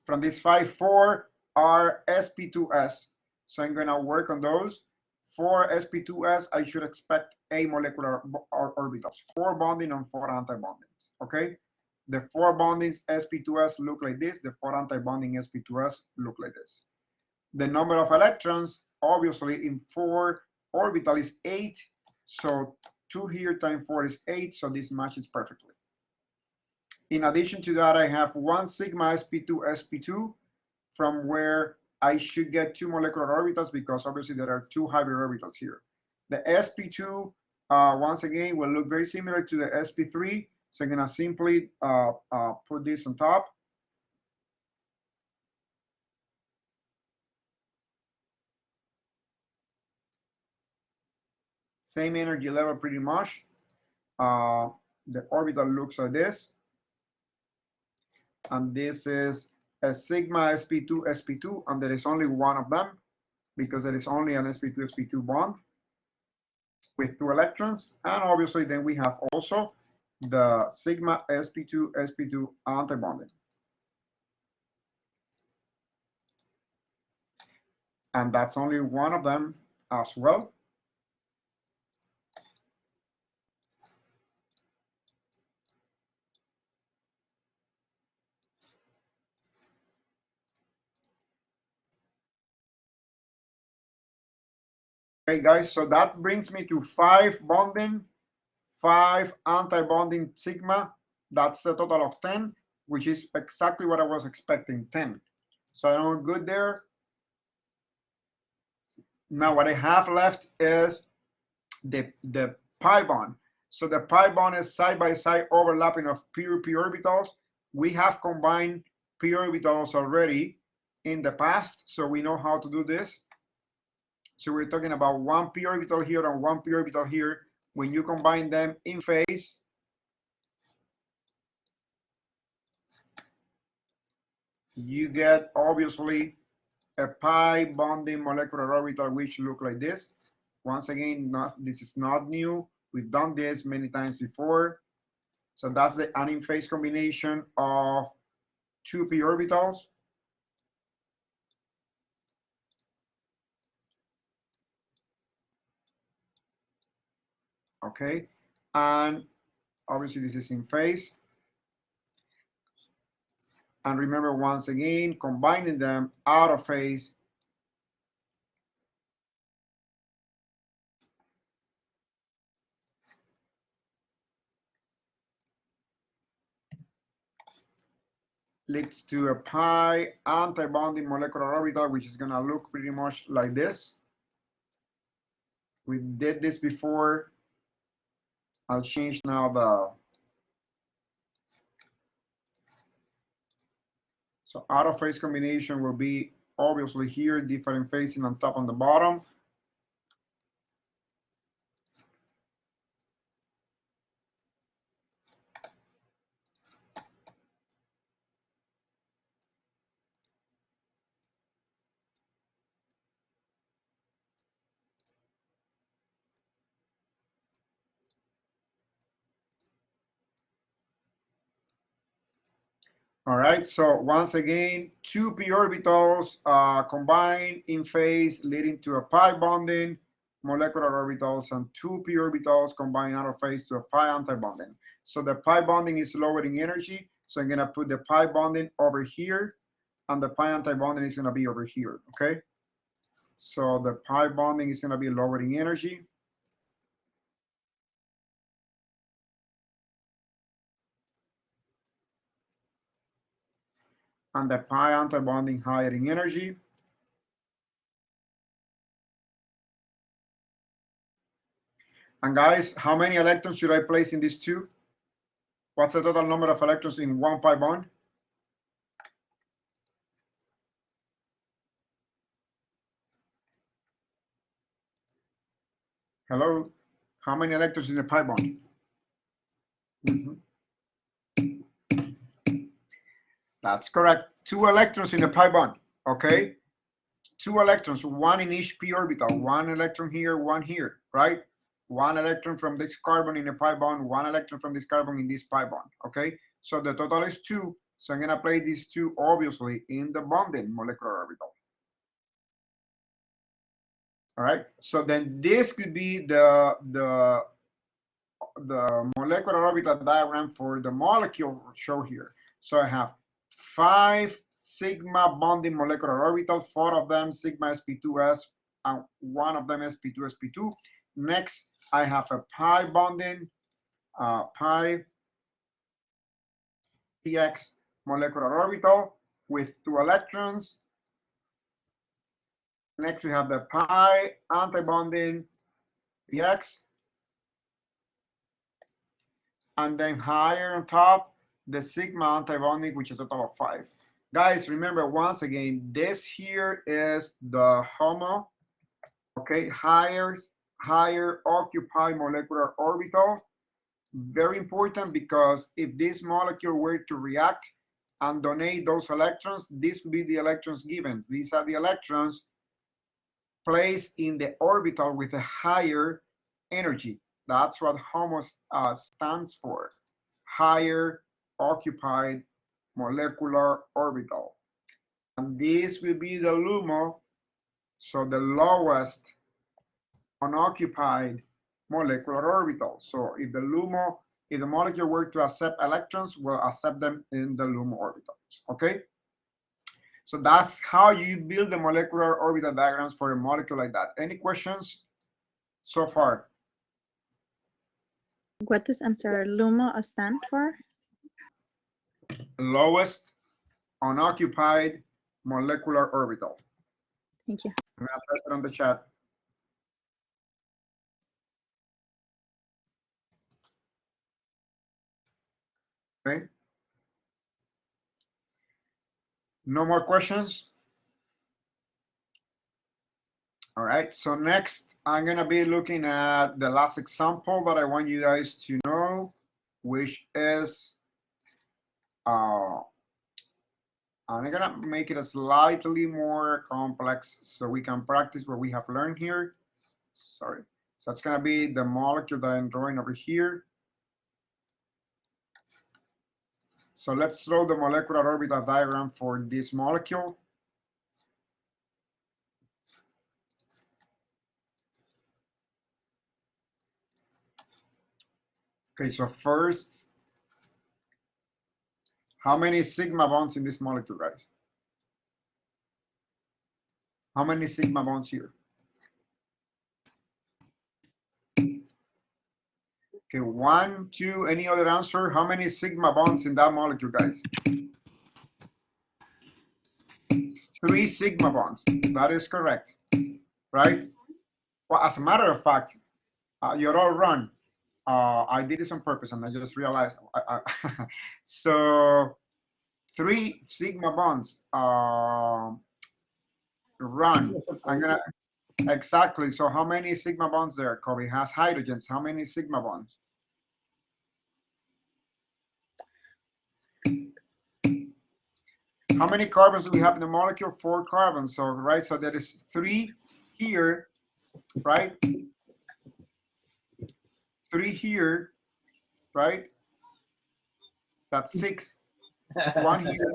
From these 5, 4 are sp2s. So I'm going to work on those. For sp2s, I should expect 8 molecular orbitals, 4 bonding and 4 anti-bondings. Okay, the 4 bondings sp2s look like this. The 4 anti-bonding sp2s look like this. The number of electrons, obviously, in 4 orbital is 8. So 2 here times 4 is 8. So this matches perfectly. In addition to that, I have 1 sigma sp2 from where I should get 2 molecular orbitals because obviously there are 2 hybrid orbitals here. The sp2, once again, will look very similar to the sp3. So I'm going to simply put this on top. Same energy level pretty much. The orbital looks like this. And this is a sigma sp2, and there is only one of them because there is only an sp2 bond with 2 electrons. And obviously then we have also the sigma sp2 antibonding. And that's only one of them as well. Okay, guys, so that brings me to 5 bonding, 5 anti-bonding sigma. That's the total of 10, which is exactly what I was expecting, 10. So I know good there. Now what I have left is the pi bond. So the pi bond is side-by-side overlapping of pure p orbitals. We have combined p orbitals already in the past, so we know how to do this. So we're talking about 1 p orbital here and 1 p orbital here. When you combine them in phase, you get obviously a pi bonding molecular orbital which look like this. Once again, this is not new. We've done this many times before. So that's the an in-phase combination of 2 p orbitals. okay? And obviously this is in phase. And remember, once again, combining them out of phase leads to a pi anti-bonding molecular orbital, which is going to look pretty much like this. We did this before. I'll change now so out of phase combination will be obviously here, different phasing on top and the bottom. All right, so once again, two p orbitals combine in phase, leading to a pi bonding molecular orbitals, and two p orbitals combine out of phase to a pi anti-bonding. So the pi bonding is lowering energy, so I'm gonna put the pi bonding over here, and the pi anti-bonding is gonna be over here, okay? So the pi bonding is gonna be lowering energy. And the pi anti-bonding higher in energy. And guys, how many electrons should I place in these two? What's the total number of electrons in one pi bond? Hello? How many electrons in a pi bond? That's correct. 2 electrons in a pi bond, okay? 2 electrons, one in each p orbital, 1 electron here, 1 here, right? 1 electron from this carbon in a pi bond, 1 electron from this carbon in this pi bond, okay? So the total is 2. So I'm gonna place these 2 obviously in the bonding molecular orbital. All right. So then this could be the molecular orbital diagram for the molecule shown here. So I have 5 sigma bonding molecular orbitals, 4 of them sigma sp2s, and 1 of them sp2sp2. Next, I have a pi bonding, pi px molecular orbital with 2 electrons. Next, we have the pi anti-bonding px. And then higher on top, the sigma anti-bonding, which is a total of 5. Guys, remember once again, this here is the HOMO, okay, higher occupied molecular orbital. Very important, because if this molecule were to react and donate those electrons, this would be the electrons given. These are the electrons placed in the orbital with a higher energy. That's what HOMO stands for, higher occupied molecular orbital. And this will be the LUMO, so the lowest unoccupied molecular orbital. So if the LUMO, if the molecule were to accept electrons, we'll accept them in the LUMO orbitals, okay? So that's how you build the molecular orbital diagrams for a molecule like that. Any questions so far? What does, I'm sorry, LUMO stand for? Lowest unoccupied molecular orbital. Thank you. I'm gonna type it on the chat. Okay. No more questions? All right, so next I'm gonna be looking at the last example that I want you guys to know, which is, I'm gonna make it a slightly more complex so we can practice what we have learned here. Sorry. So it's gonna be the molecule that I'm drawing over here. So let's draw the molecular orbital diagram for this molecule. Okay, so first, how many sigma bonds in this molecule, guys? How many sigma bonds here? Okay, 1, 2, any other answer? How many sigma bonds in that molecule, guys? 3 sigma bonds. That is correct, right? Well, as a matter of fact, you're all wrong. I did this on purpose, and I just realized. So 3 sigma bonds. Run. I'm gonna exactly. So how many sigma bonds there? Kobe has hydrogens. How many sigma bonds? How many carbons do we have in the molecule? 4 carbons. So right. So there is 3 here, right? 3 here, right? That's 6. 1 here,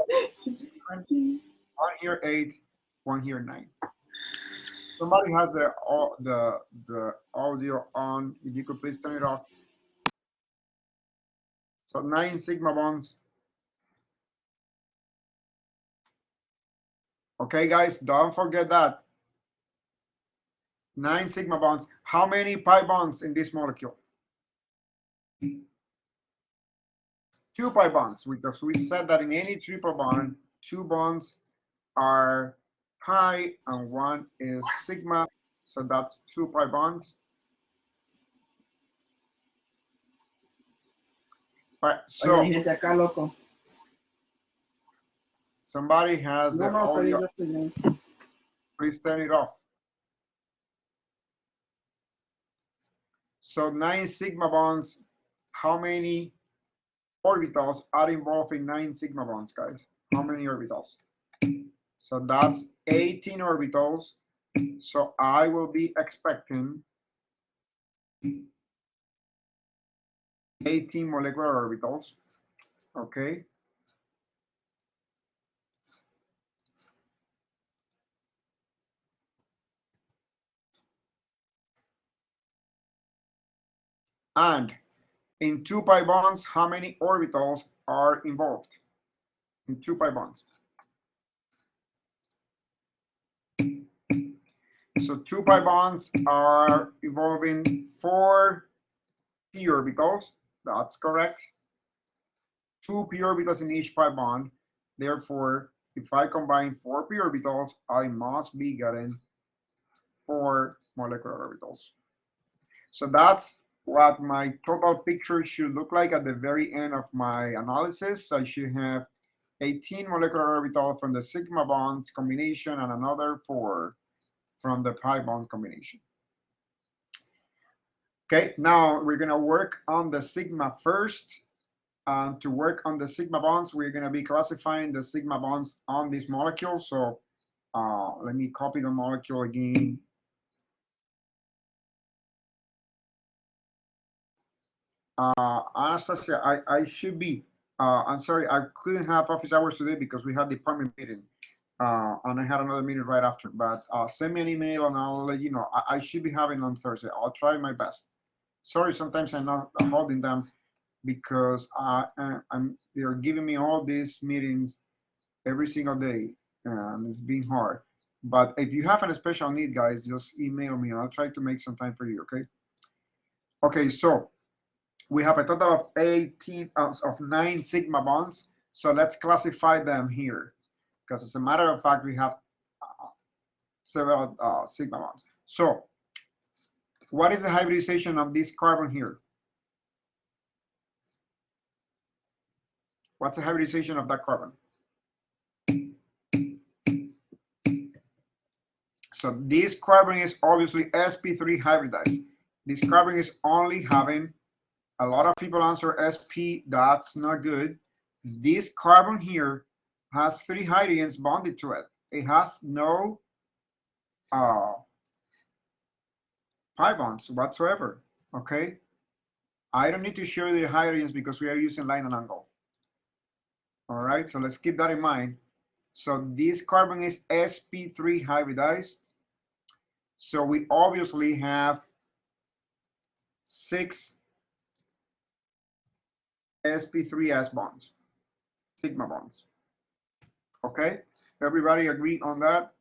7, 1 here, 8, 1 here, 9. Somebody has the audio on. If you could please turn it off. So 9 sigma bonds. Okay, guys, don't forget that. 9 sigma bonds. How many pi bonds in this molecule? 2 pi bonds, because we said that in any triple bond, 2 bonds are pi and 1 is sigma. So that's 2 pi bonds. All right, so somebody has the audio. Please turn it off. So 9 sigma bonds. How many orbitals are involved in 9 sigma bonds, guys? How many orbitals? So that's 18 orbitals. So I will be expecting 18 molecular orbitals. Okay. And in 2 pi bonds, how many orbitals are involved? In 2 pi bonds. So 2 pi bonds are involving 4 p orbitals. That's correct. 2 p orbitals in each pi bond. Therefore, if I combine 4 p orbitals, I must be getting 4 molecular orbitals. So that's what my total picture should look like at the very end of my analysis. I should have 18 molecular orbitals from the sigma bonds combination and another 4 from the pi bond combination. Okay, now we're gonna work on the sigma first. To work on the sigma bonds, we're gonna be classifying the sigma bonds on this molecule. So let me copy the molecule again. Anastasia, I should be, I'm sorry, I couldn't have office hours today because we had department meeting. And I had another meeting right after, but send me an email and I'll let you know. I should be having on Thursday. I'll try my best. Sorry, sometimes I'm not holding them because they're giving me all these meetings every single day, and it's been hard. But if you have a special need, guys, just email me and I'll try to make some time for you, okay? Okay, so we have a total of 18 of 9 sigma bonds. So let's classify them here, because as a matter of fact, we have several sigma bonds. So what is the hybridization of this carbon here? What's the hybridization of that carbon? So this carbon is obviously sp3 hybridized. This carbon is only having, a lot of people answer sp, that's not good. This carbon here has 3 hydrogens bonded to it. It has no pi bonds whatsoever, okay? I don't need to show the hydrogens because we are using line and angle. All right, so let's keep that in mind. So this carbon is sp3 hybridized. So we obviously have 6 sp3s bonds, sigma bonds. Okay, everybody agree on that?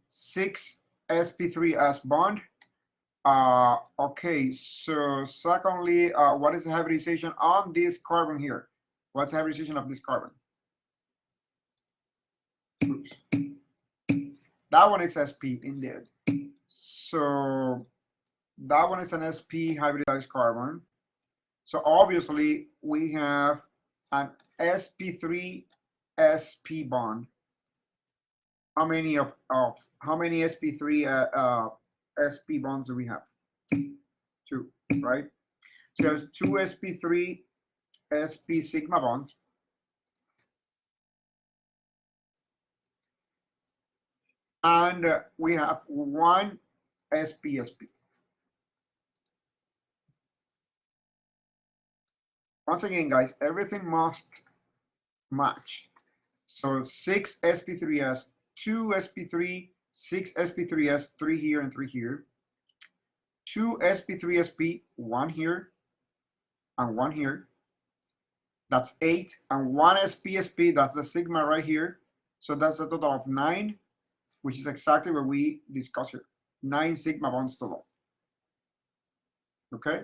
6 sp3s bond. Okay, so secondly, what is the hybridization on this carbon here? What's the hybridization of this carbon? Oops. That one is sp indeed. So that one is an sp hybridized carbon. So obviously we have an sp3 sp bond. How many how many sp3 sp bonds do we have? 2, right? So there's 2 sp3 sp sigma bonds. And we have 1 sp sp. Once again, guys, everything must match. So 6 sp3s, 2 sp3, 6 sp3s, 3 here and 3 here. 2 sp3sp, 1 here and 1 here. That's 8, and 1 sp-sp, that's the sigma right here. So that's a total of 9, which is exactly what we discussed here. 9 sigma bonds total. Okay.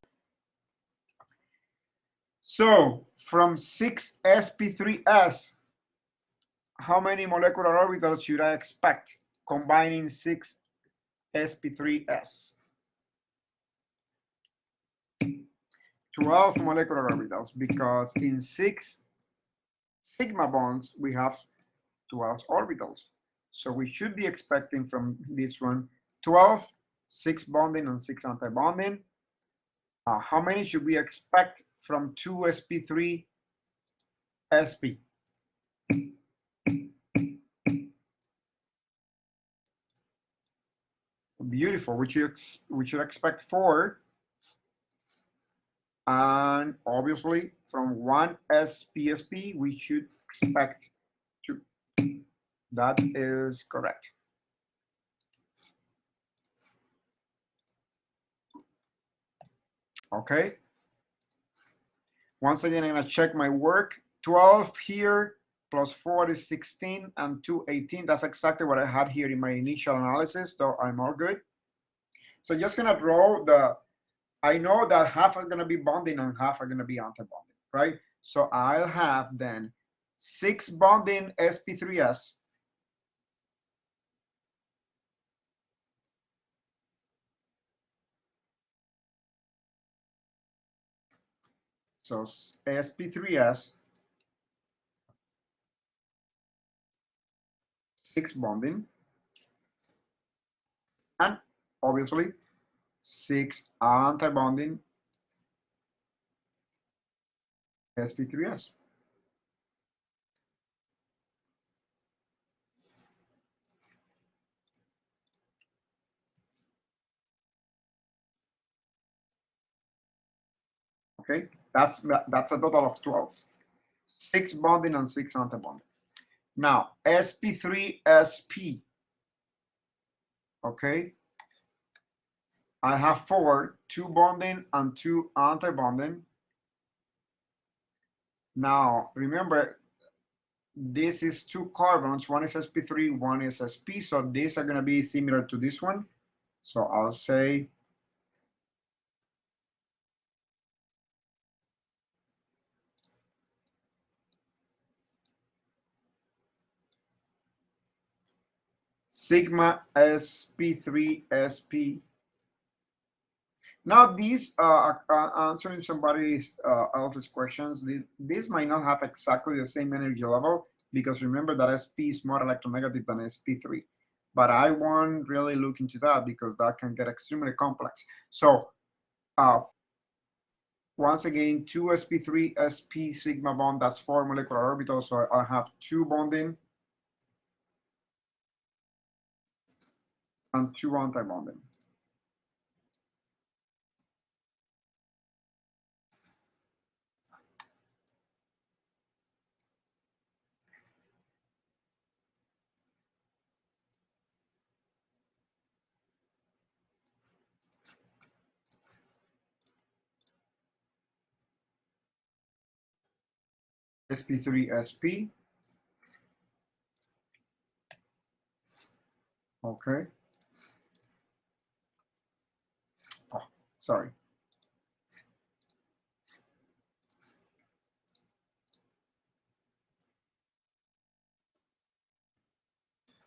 So from 6 sp3s, how many molecular orbitals should I expect combining 6 sp3s? 12 molecular orbitals, because in 6 sigma bonds we have 12 orbitals. So we should be expecting from this one 12, 6 bonding and 6 anti-bonding. How many should we expect from 2 sp3 sp? Beautiful. We should expect 4. And obviously from 1 sp-sp we should expect 2. That is correct. Okay. Once again, I'm gonna check my work. 12 here plus 4 is 16 and 2, 18. That's exactly what I had here in my initial analysis, so I'm all good. So just gonna draw I know that half are gonna be bonding and half are gonna be anti-bonding, right? So I'll have then 6 bonding sp3s. So sp3s, 6 bonding, and obviously 6 anti-bonding sp3s. Okay, that's a total of 12. 6 bonding and 6 anti-bonding. Now, sp3sp, okay? I have 4, 2 bonding and 2 anti-bonding. Now, remember, this is 2 carbons. One is sp3, one is sp. So these are going to be similar to this one. So I'll say sigma sp3sp. Now, these answering somebody else's questions, this might not have exactly the same energy level, because remember that sp is more electronegative than sp3. But I won't really look into that because that can get extremely complex. So once again, 2 sp3 sp sigma bond, that's 4 molecular orbitals. So I have 2 bonding and 2 anti-bonding. sp3 sp. Okay. Oh, sorry.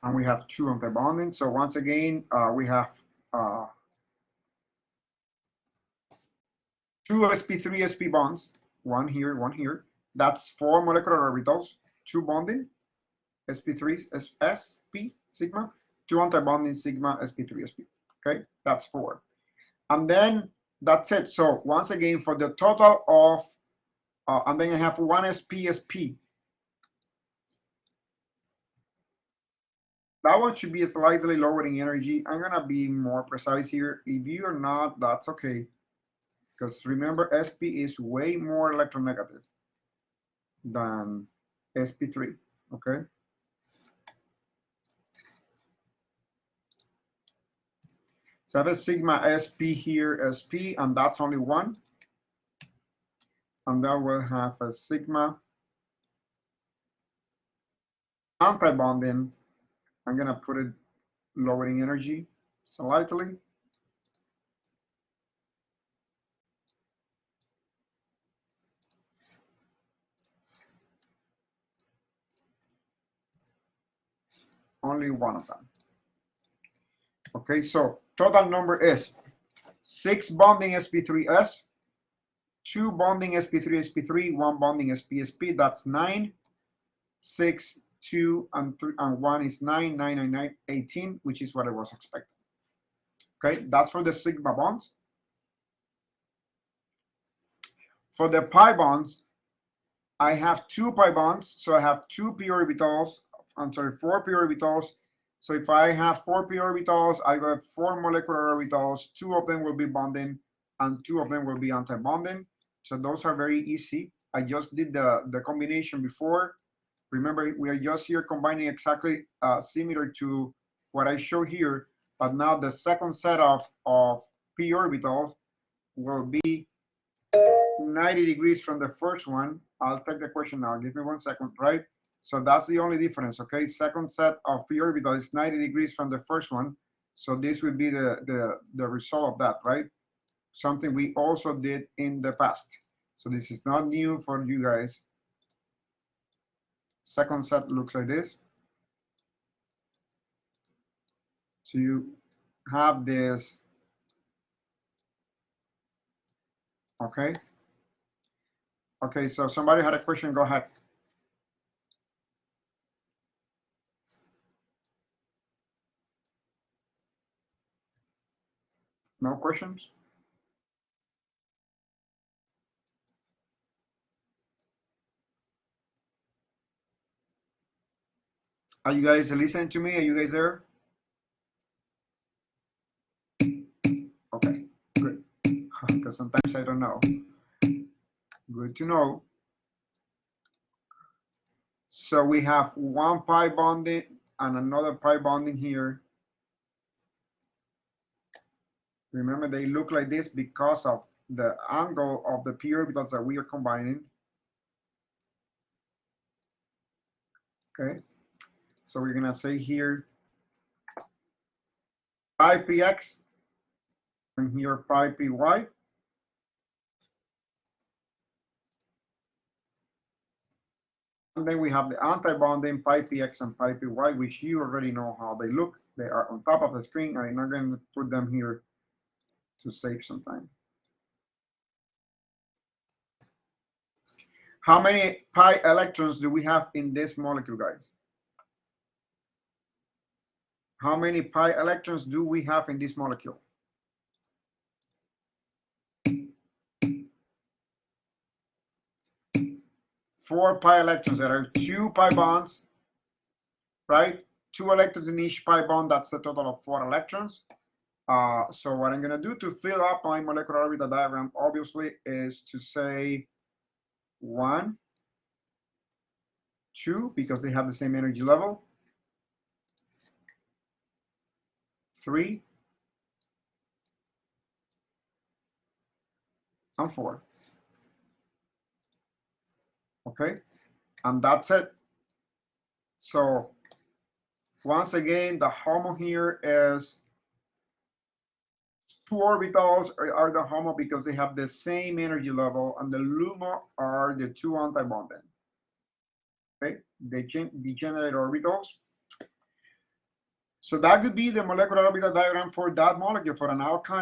And we have 2 antibonding. So once again, we have 2 sp3 sp bonds, one here, one here. That's 4 molecular orbitals, 2 bonding, sp3 sp sigma, 2 antibonding sigma sp3 sp. Okay, that's 4. And then that's it. So once again, for the total of, and then I have 1 sp sp. That one should be slightly lower in energy. I'm gonna be more precise here. If you are not, that's okay. Because remember, sp is way more electronegative than sp3, okay? So I have a sigma sp here, sp, and that's only 1. And then we'll have a sigma anti-bonding. I'm gonna put it lowering energy slightly. Only 1 of them. Okay, so total number is 6 bonding sp3s, 2 bonding sp3 sp3, 1 bonding sp sp. That's 9. 6, 2, and 3, and 1 is 9, 9, 9, 9, 18, which is what I was expecting. Okay, that's for the sigma bonds. For the pi bonds, I have 2 pi bonds, so I have 2 p orbitals. I'm sorry, 4 p orbitals. So if I have 4 p orbitals, I got 4 molecular orbitals. 2 of them will be bonding, and 2 of them will be anti-bonding. So those are very easy. I just did the combination before. Remember, we are just here combining exactly similar to what I show here, but now the second set of p orbitals will be 90 degrees from the first one. I'll take the question now. Give me 1 second, right? So that's the only difference, okay? Second set of p orbital is 90 degrees from the first one. So this would be the result of that, right? Something we also did in the past. So this is not new for you guys. Second set looks like this. So you have this, okay? Okay, so somebody had a question, go ahead. No questions? Are you guys listening to me? Are you guys there? Okay, good. Because sometimes I don't know. Good to know. So we have 1 pi bonding and another pi bonding here. Remember, they look like this because of the angle of the p orbitals that we are combining. Okay, so we're gonna say here pi px and here pi py. And then we have the anti-bonding pi px and pi py, which you already know how they look. They are on top of the screen. I'm not going to put them here to save some time. How many pi electrons do we have in this molecule, guys? How many pi electrons do we have in this molecule? 4 pi electrons. There are 2 pi bonds, right? 2 electrons in each pi bond. That's a total of 4 electrons. So what I'm going to do to fill up my molecular orbital diagram, obviously, is to say 1, 2, because they have the same energy level. 3, and 4. Okay, And that's it. So once again, the HOMO here is 2 orbitals are the HOMO because they have the same energy level, and the LUMO are the 2 antibonding. Okay, they degenerate orbitals. So that could be the molecular orbital diagram for that molecule, for an alkyne.